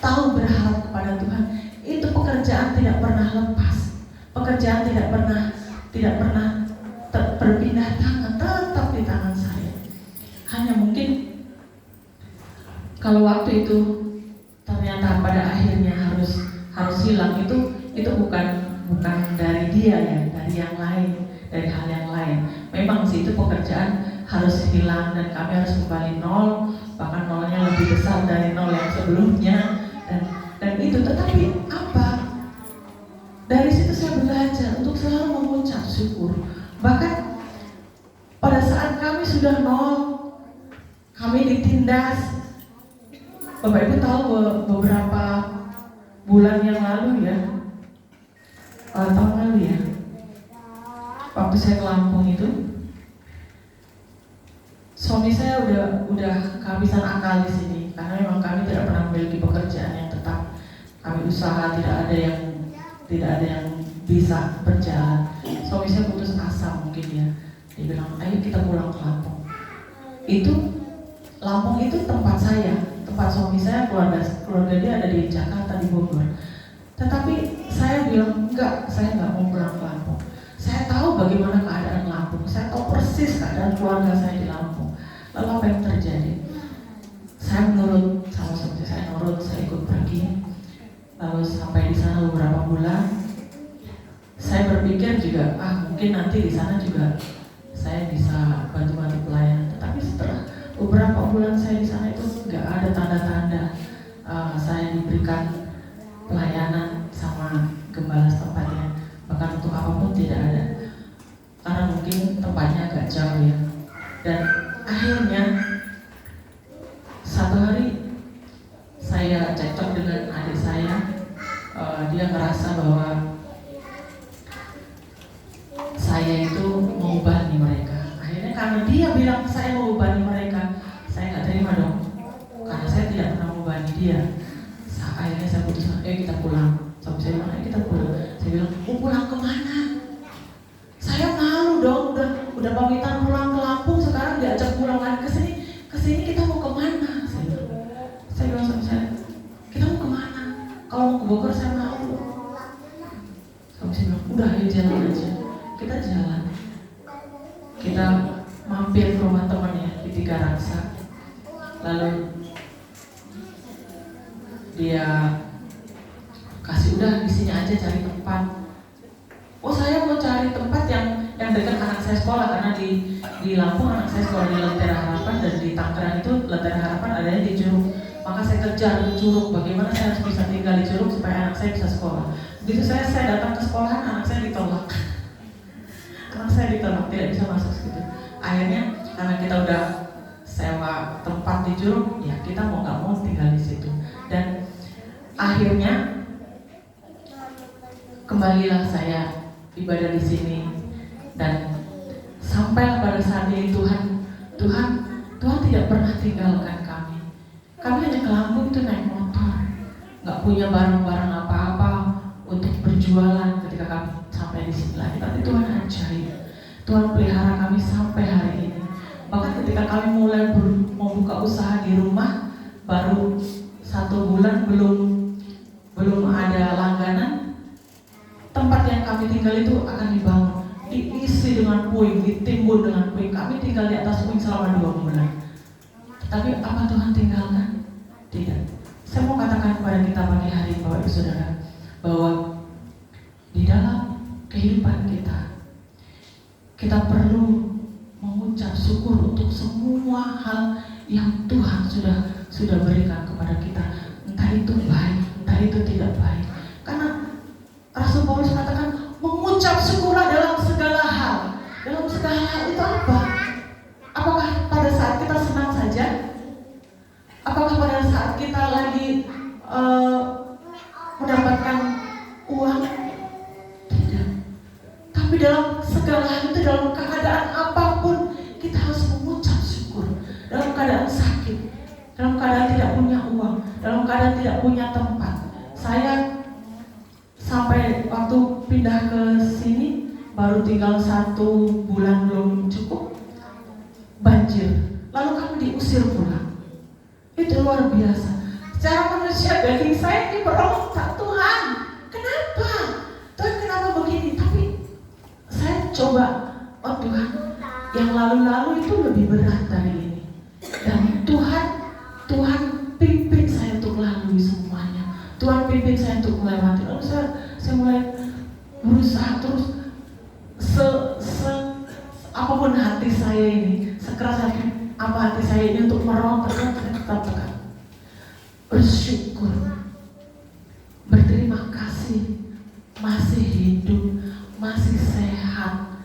tahu berharap kepada Tuhan, itu pekerjaan tidak pernah lepas. Pekerjaan tidak pernah berpindah tangan, tetap di tangan saya. Hanya mungkin kalau waktu itu ternyata pada akhirnya harus hilang, itu bukan dari dia ya, dari yang lain, dari hal yang lain. Memang sih itu pekerjaan harus hilang dan kami harus kembali nol, bahkan nolnya lebih besar dari nol yang sebelumnya, dan itu. Tetapi apa? Dari situ saya belajar untuk selalu mengucap syukur. Bahkan pada saat kami sudah nol, kami ditindas. Bapak Ibu tahu beberapa bulan yang lalu ya, tahun lalu ya, waktu saya ke Lampung itu, suami saya udah kehabisan akal di sini karena memang kami tidak pernah memiliki pekerjaan yang tetap. Kami usaha, tidak ada yang bisa berjalan. Suami saya putus asa mungkin ya. Dia bilang, ayo kita pulang ke Lampung. Lampung itu tempat saya, tempat suami saya, keluarga dia ada di Jakarta, di Bogor. Tetapi saya bilang, enggak, saya nggak mau pulang ke Lampung. Saya tahu bagaimana keadaan Lampung, saya tahu persis keadaan keluarga saya di Lampung. Lalu apa yang terjadi? Saya menurut sama suami saya nurut, saya ikut pergi. Lalu sampai di sana beberapa bulan, saya berpikir juga, mungkin nanti di sana juga saya bisa bantu-bantu pelayanan. Tetapi setelah beberapa bulan saya di sana itu nggak ada tanda-tanda saya diberikan pelayanan sama gembala tempatnya, bahkan untuk apapun tidak ada, karena mungkin tempatnya agak jauh ya. Dan akhirnya satu hari saya cekcok dengan adik saya. Dia merasa bahwa saya itu mengubani mereka. Akhirnya karena dia bilang saya mengubani mereka, saya nggak terima dong, karena saya tidak pernah mengubani dia. Akhirnya saya putuskan, kita pulang. Suami saya bilang, kita pulang. Saya bilang, mau pulang kemana? Saya malu dong, udah pamitan pulang ke Lampung, sekarang diajak pulang lagi ke sini kita mau kemana? Saya bilang sama saya, kita mau kemana? Kalau mau ke Bogor saya mau. Suami saya bilang, udah ayo jalan aja. Kita jalan. Kita mampir ke rumah temannya di Tiga Raksa. Lalu dia kasih, udah di sini aja cari tempat. Oh, saya mau cari tempat yang dekat anak saya sekolah, karena di Lampung anak saya sekolah di Lentera Harapan, dan di Tangerang itu Lentera Harapan adanya di Curug. Maka saya kejar di Curug, bagaimana saya harus bisa tinggal di Curug supaya anak saya bisa sekolah. Begitu saya datang ke sekolahan, anak saya ditolak. Anak saya ditolak, tidak bisa masuk gitu. Akhirnya karena kita udah sewa tempat di Curug, ya kita mau nggak mau tinggal di situ. Dan akhirnya kembalilah saya ibadah di sini, dan sampai pada saat ini Tuhan tidak pernah tinggalkan kami. Kami hanya ke Lampung itu naik motor, nggak punya barang-barang apa-apa untuk berjualan ketika kami sampai di sini lagi. Tapi Tuhan ajaib, Tuhan pelihara kami sampai hari ini. Bahkan ketika kami mulai membuka usaha di rumah, baru 1 bulan belum ada langganan, tempat yang kami tinggal itu akan dibangun, diisi dengan puing, ditimbun dengan puing. Kami tinggal di atas puing selama 2 bulan. Tapi apa Tuhan tinggalkan? Tidak. Saya mau katakan kepada kita pagi hari, Bapak Ibu Saudara, bahwa di dalam kehidupan kita perlu mengucap syukur untuk semua hal yang Tuhan sudah berikan kepada kita. Entah itu baik, entah itu tidak baik. Karena Rasul Paulus katakan, mengucap syukurlah dalam segala hal. Dalam segala hal itu apa? Apakah pada saat kita senang saja? Apakah pada saat kita lagi mendapatkan uang? Tidak. Tapi dalam segala hal itu, dalam keadaan apapun, kita harus mengucap syukur. Dalam keadaan sakit, dalam keadaan tidak punya uang, dalam keadaan tidak punya tempat. Saya sampai waktu pindah ke sini baru tinggal 1 bulan belum cukup, banjir. Lalu kami diusir pulang. Itu luar biasa. Secara manusia daging saya diberontak, Tuhan, kenapa? Tuhan kenapa begini? Tapi saya coba, oh Tuhan, yang lalu-lalu itu lebih berat dari ini. Dan Tuhan pimpin saya untuk lalui semuanya. Tuhan pimpin saya untuk melewati. Lalu saya mulai berusaha terus apapun hati saya ini, sekeras hati saya ini untuk merontak, saya tetap tekan. Bersyukur, berterima kasih, masih hidup, masih sehat,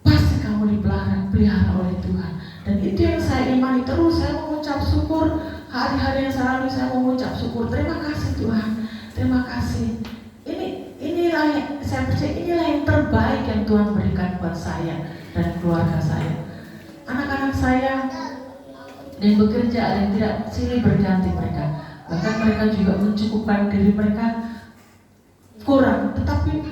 pasti kamu dipelihara oleh Tuhan. Dan itu yang saya imani terus. Saya mengucap syukur hari-hari yang selalu. Saya mengucap syukur, terima kasih Tuhan, terima kasih. Inilah yang saya percaya, inilah yang terbaik yang Tuhan berikan buat saya dan keluarga saya. Anak-anak saya dan bekerja, ada yang tidak silih berganti mereka. Bahkan mereka juga mencukupkan diri mereka kurang, tetapi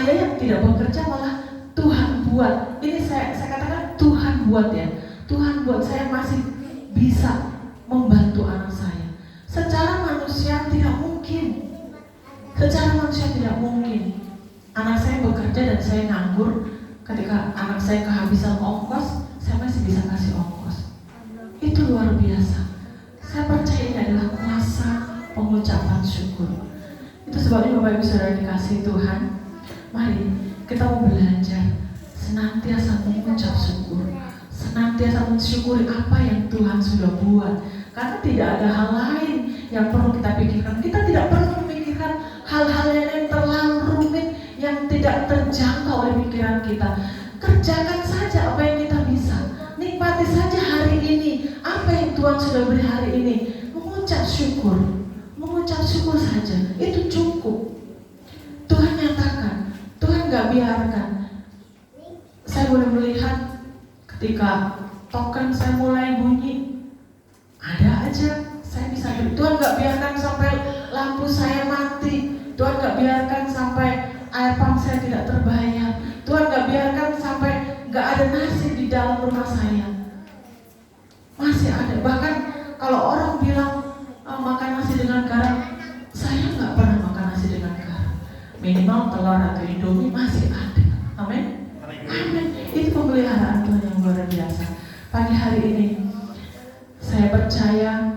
saya yang tidak bekerja malah Tuhan buat. Ini saya katakan Tuhan buat ya. Tuhan buat saya masih bisa membantu anak saya. Secara manusia tidak mungkin. Secara manusia tidak mungkin. Anak saya bekerja dan saya nganggur. Ketika anak saya kehabisan ongkos, saya masih bisa kasih ongkos. Itu luar biasa. Saya percaya ini adalah kuasa pengucapan syukur. Itu sebabnya Bapak Ibu Saudara dikasihi Tuhan, mari kita mau belajar senantiasa mengucap syukur, senantiasa mensyukuri apa yang Tuhan sudah buat. Karena tidak ada hal lain yang perlu kita pikirkan. Kita tidak perlu memikirkan hal-hal yang terlalu rumit, yang tidak terjangkau oleh pikiran kita. Kerjakan saja apa yang kita bisa. Nikmati saja hari ini apa yang Tuhan sudah beri hari ini. Mengucap syukur saja, itu cukup. Tuhan nyatakan, Tuhan gak biarkan. Saya boleh melihat ketika token saya mulai bunyi, ada aja saya bisa beri. Tuhan gak biarkan sampai lampu saya mati. Tuhan gak biarkan sampai air pump saya tidak terbayar. Tuhan gak biarkan sampai gak ada nasi di dalam rumah saya. Masih ada. Bahkan kalau orang bilang makan nasi dengan garam, saya gak pernah makan nasi dengan garam. Minimal telur atau indomie masih ada. Amin. Amin. Itu pemeliharaan Tuhan yang luar biasa. Pagi hari ini saya percaya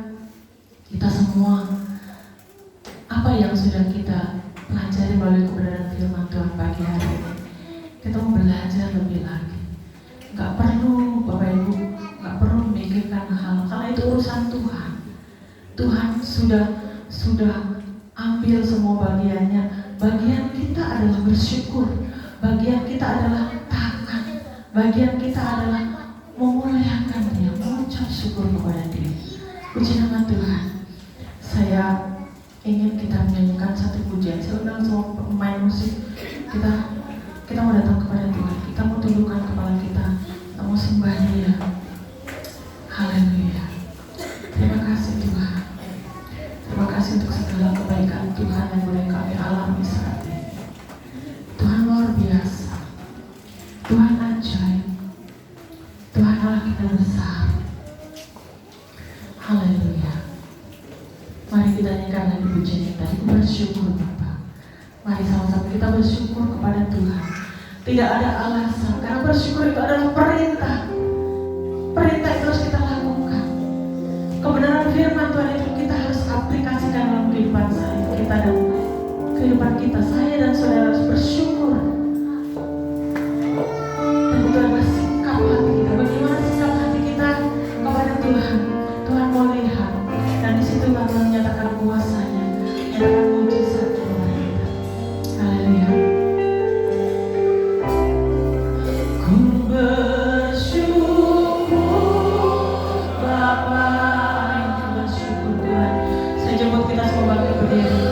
kita semua, apa yang sudah kita pelajari melalui kebenaran firman Tuhan pagi hari ini, kita mau belajar lebih lagi. Gak perlu Bapak Ibu, gak perlu memikirkan hal, karena itu urusan Tuhan. Tuhan sudah ambil semua bagiannya. Bagian kita adalah bersyukur, bagian kita adalah taat, bagian kita adalah memuliakan Dia, mengucap syukur kepada Dia. Puji nama Tuhan. Saya ingin kita menyanyikan satu pujian. Saya undang semua pemain musik. Kita mau datang kepada Tuhan. Kita mau tundukkan kepala kita. Kita mau sembah Dia. Haleluya. Terima kasih Tuhan. Terima kasih untuk segala kebaikan Tuhan yang boleh kami alami saat ini. Tuhan luar biasa. Tuhan ajaib. Tuhan Allah kita besar. Haleluya. Mari kita nyanyikan lagi pujian yang tadi. Bersyukur Bapa. Mari sama-sama kita bersyukur kepada Tuhan. Tidak ada alasan, karena bersyukur itu adalah perintah. Perintah itu harus kita lakukan. Kebenaran firman Tuhan itu kita harus aplikasikan dalam kehidupan kita dan kehidupan kita. Saya dan saudara harus bersyukur. Dan itu adalah sikap hati kita. Bagaimana sikap hati kita kepada Tuhan? Tuhan mau lihat. Dan di situ Tuhan menyatakan kuasanya, menyatakan mujizat kepada kita. Haleluya. Ku bersyukur Bapa. Ku bersyukur Tuhan. Saya jemput kita semua bangkit berdiri.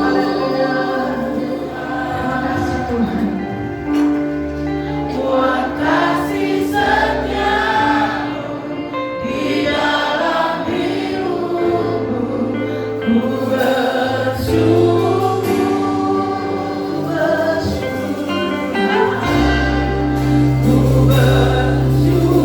Haleluya. Terima kasih Tuhan. Tuhan kasih setia-Mu di dalam hidupku. Ku bersyukur, ku bersyukur, ku bersyukur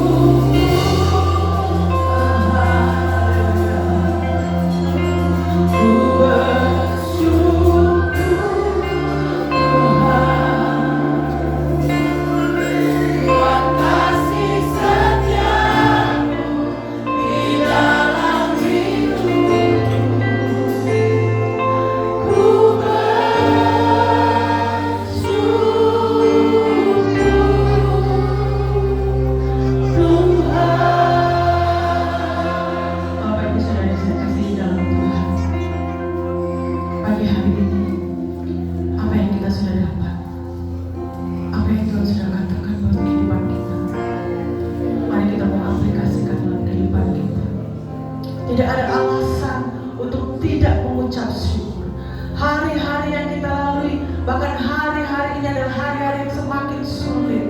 Tuhan kasih setia-Mu di dalam hidupku. Ku bersyukur Tuhan. Bapak Ibu Saudara saya kasih dalam Tuhan. Pagi hari ini, apa yang kita sudah dapat, apa yang Tuhan sudah katakan dalam kehidupan kita, mari kita mau aplikasikan dalam kehidupan kita. Tidak ada alasan untuk tidak mengucap syukur. Hari-hari yang kita lalui, bahkan hari-hari ini adalah hari-hari yang semakin sulit.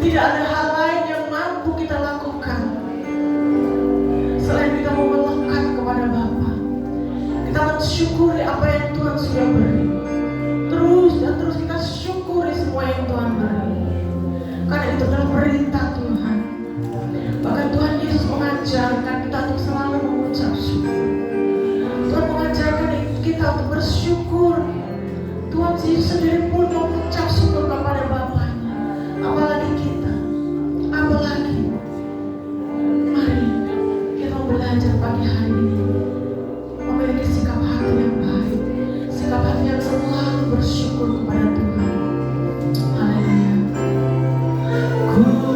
Tidak ada hal lain yang mampu kita lakukan selain kita mau melekat kepada Bapa. Kita mensyukuri apa yang Tuhan sudah beri. itu adalah perintah Tuhan. Bahkan Tuhan Yesus mengajarkan kita untuk selalu mengucap syukur. Tuhan mengajarkan kita untuk bersyukur. Tuhan Yesus sendiri pun mengucap syukur kepada Bapaknya. Apalagi kita, apalagi. Mari kita belajar pagi hari ini memiliki sikap hati yang baik, sikap hati yang selalu bersyukur kepada Tuhan. Haleluya. Ku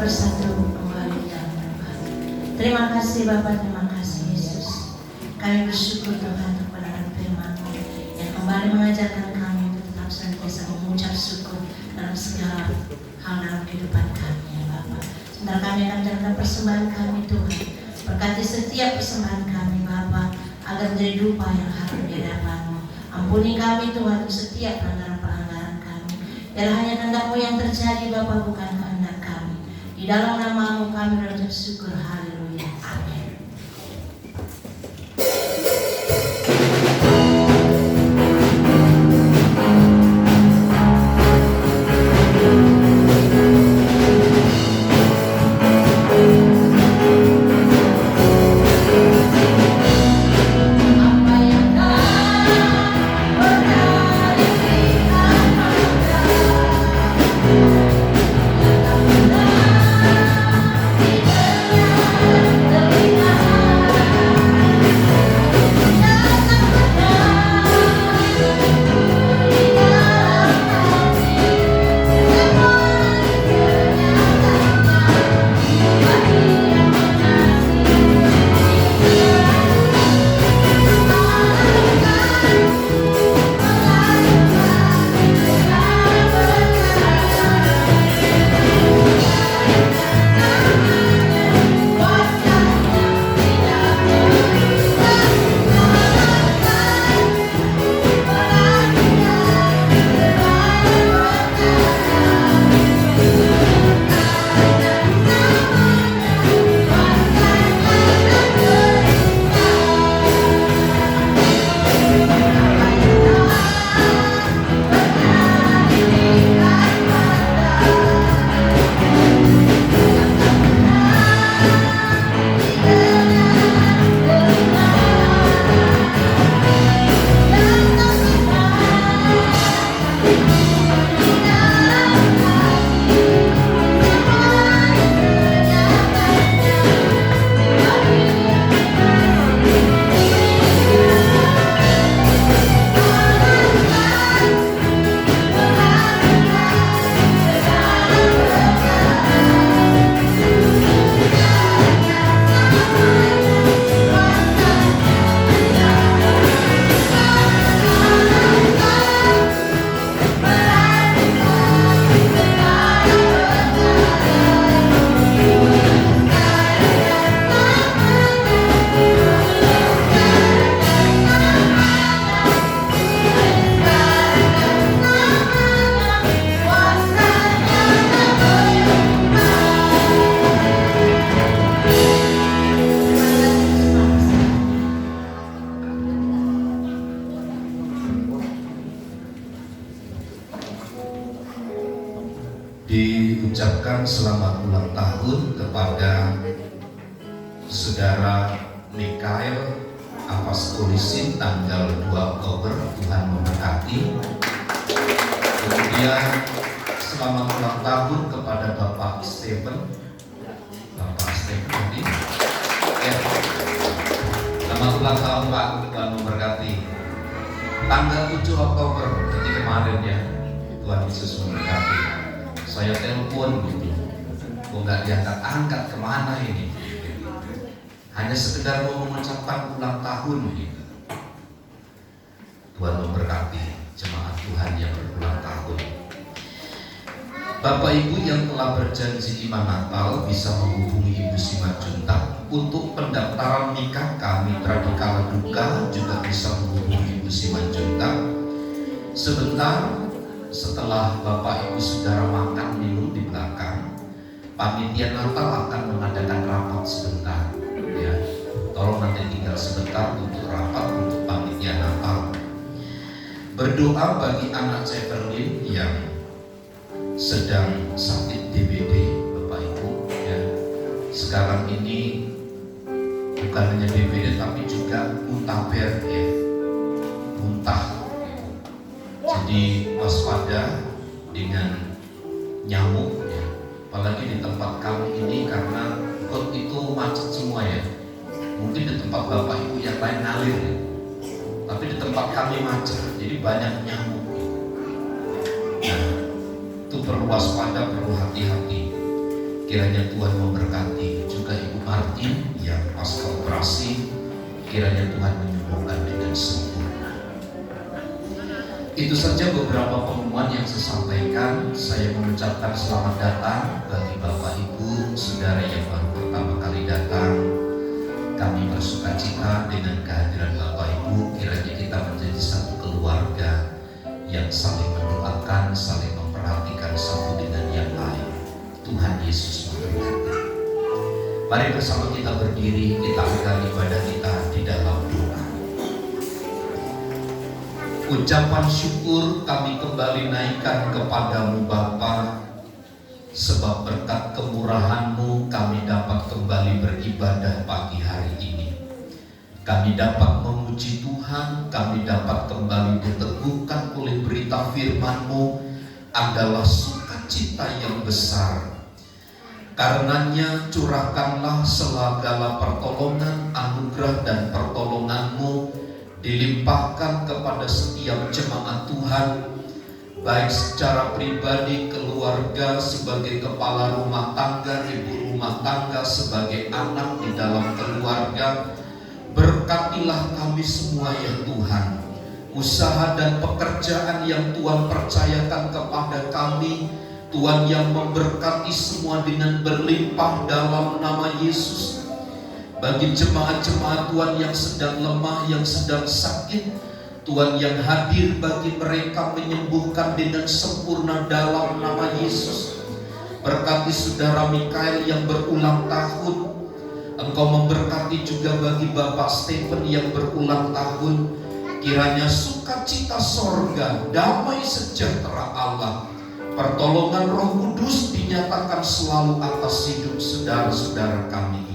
bersatu kembali dalam Tuhan. Terima kasih Bapak, terima kasih Yesus. Kami bersyukur Tuhan untuk kebenaran firman-Mu yang kembali mengajarkan kami untuk tetap senantiasa mengucap syukur dalam segala hal dalam kehidupan kami ya Bapak. Sebentar kami akan menyerahkan persembahan kami Tuhan. Berkati setiap persembahan kami Bapa, agar menjadi dupa yang harum di hadapan-Mu. Ampuni kami Tuhan setiap pelanggaran-pelanggaran kami. Biarlah hanya kehendak-Mu yang terjadi Bapa, bukan kehendak kami. Di dalam nama-Mu kami berdoa syukur. Haleluya. Amin. Diucapkan selamat ulang tahun kepada Saudara Mikael Apaskolisin tanggal 2 Oktober. Tuhan memberkati. Kemudian selamat ulang tahun kepada Bapak Stephen. Bapak Stephen tadi. Ya. Selamat ulang tahun Pak. Tuhan memberkati. Tanggal 7 Oktober jadi kemarin ya. Tuhan Yesus memberkati. Saya telepon gitu, kok nggak diangkat-angkat, kemana ini? Hanya sekedar mau mengucapkan ulang tahun gitu. Tuhan memberkati jemaat Tuhan yang berulang tahun. Bapak Ibu yang telah berjanji iman Natal bisa menghubungi Ibu Simanjuntak untuk pendaftaran nikah kami Tradikala Duka, juga bisa menghubungi Ibu Simanjuntak. Sebentar setelah Bapak Ibu Saudara makan minum di belakang, panitia Natal akan mengadakan rapat sebentar ya. Tolong nanti tinggal sebentar untuk rapat untuk panitia Natal. Berdoa bagi anak Ceperlin yang sedang sakit DBD Bapak Ibu ya. Sekarang ini bukan hanya DBD tapi juga muntaber ya. Muntah. Jadi waspada dengan nyamuk ya. Apalagi di tempat kami ini karena got itu macet semua ya. Mungkin di tempat Bapak Ibu yang lain ngalir ya. Tapi di tempat kami macet, jadi banyak nyamuk ya. Nah, itu perlu waspada, perlu hati-hati. Kiranya Tuhan memberkati juga Ibu Martin yang pasca operasi. Kiranya Tuhan menyembuhkan dengan sempurna. Itu saja beberapa pengumuman yang saya sampaikan. Saya mengucapkan selamat datang bagi Bapak Ibu, saudara yang baru pertama kali datang. Kami bersuka cita dengan kehadiran Bapak Ibu. Kiranya kita menjadi satu keluarga yang saling mendoakan, saling memperhatikan satu dengan yang lain. Tuhan Yesus memberkati. Mari bersama kita berdiri, kita akan ibadah kita di dalam doa. Ucapan syukur kami kembali naikkan kepadamu Bapa, sebab berkat kemurahan-Mu kami dapat kembali beribadah pagi hari ini. Kami dapat memuji Tuhan, kami dapat kembali diteguhkan oleh berita firman-Mu adalah sukacita yang besar. Karenanya curahkanlah segala pertolongan, anugerah dan pertolongan-Mu dilimpahkan kepada setiap jemaat Tuhan, baik secara pribadi, keluarga, sebagai kepala rumah tangga, ibu rumah tangga, sebagai anak di dalam keluarga. Berkatilah kami semua ya Tuhan. Usaha dan pekerjaan yang Tuhan percayakan kepada kami, Tuhan yang memberkati semua dengan berlimpah dalam nama Yesus. Bagi jemaat-jemaat Tuhan yang sedang lemah, yang sedang sakit, Tuhan yang hadir bagi mereka menyembuhkan dengan sempurna dalam nama Yesus. Berkati saudara Mikael yang berulang tahun, Engkau memberkati juga bagi Bapak Stephen yang berulang tahun. Kiranya sukacita sorga, damai sejahtera Allah, pertolongan Roh Kudus dinyatakan selalu atas hidup saudara-saudara kami ini.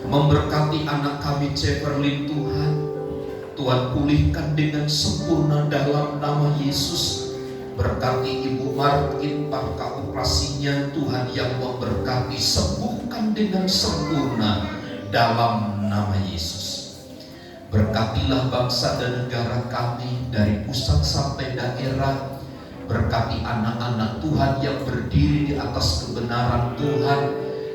Memberkati anak kami Ceperlin Tuhan, Tuhan pulihkan dengan sempurna dalam nama Yesus. Berkati Ibu Martin pasca operasinya, Tuhan yang memberkati, sembuhkan dengan sempurna dalam nama Yesus. Berkatilah bangsa dan negara kami dari pusat sampai daerah. Berkati anak-anak Tuhan yang berdiri di atas kebenaran Tuhan,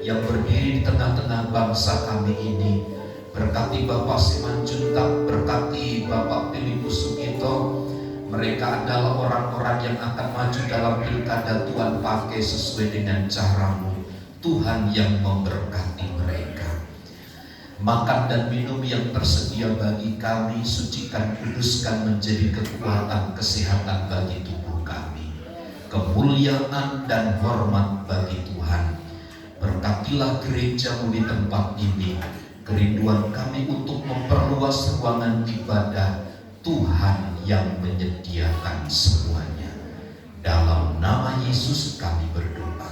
yang berdiri di tengah-tengah bangsa kami ini. Berkati Bapak Simanjuntak, berkati Bapak Filipus Sugito. Mereka adalah orang-orang yang akan maju dalam pilkada. Tuhan pakai sesuai dengan cara-Mu. Tuhan yang memberkati mereka. Makan dan minum yang tersedia bagi kami, sucikan, kuduskan menjadi kekuatan, kesehatan bagi tubuh kami, kemuliaan dan hormat bagi Tuhan. Berkatilah gereja-Mu di tempat ini. Kerinduan kami untuk memperluas ruangan ibadah, Tuhan yang menyediakan semuanya. Dalam nama Yesus kami berdoa.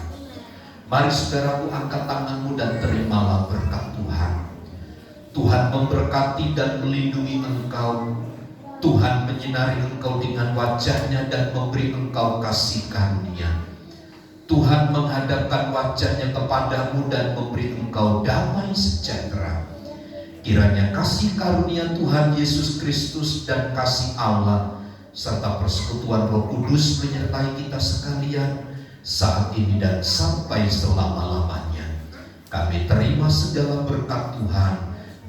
Mari saudaraku, angkat tanganmu dan terimalah berkat Tuhan. Tuhan memberkati dan melindungi engkau. Tuhan menyinari engkau dengan wajah-Nya dan memberi engkau kasih karunia. Tuhan menghadapkan wajah-Nya kepadamu dan memberi engkau damai sejahtera. Kiranya kasih karunia Tuhan Yesus Kristus dan kasih Allah serta persekutuan Roh Kudus menyertai kita sekalian saat ini dan sampai selama-lamanya. Kami terima segala berkat Tuhan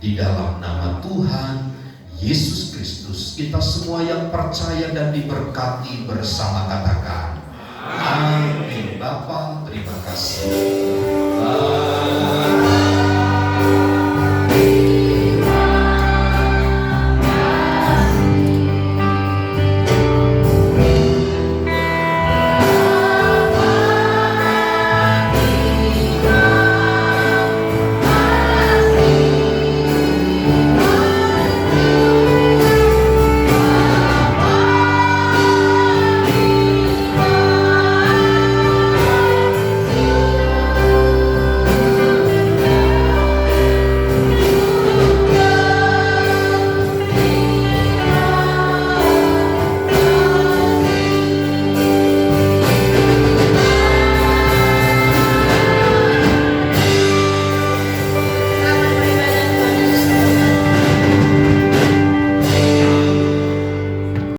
di dalam nama Tuhan Yesus Kristus. Kita semua yang percaya dan diberkati bersama katakan amin. Bapa, terima kasih.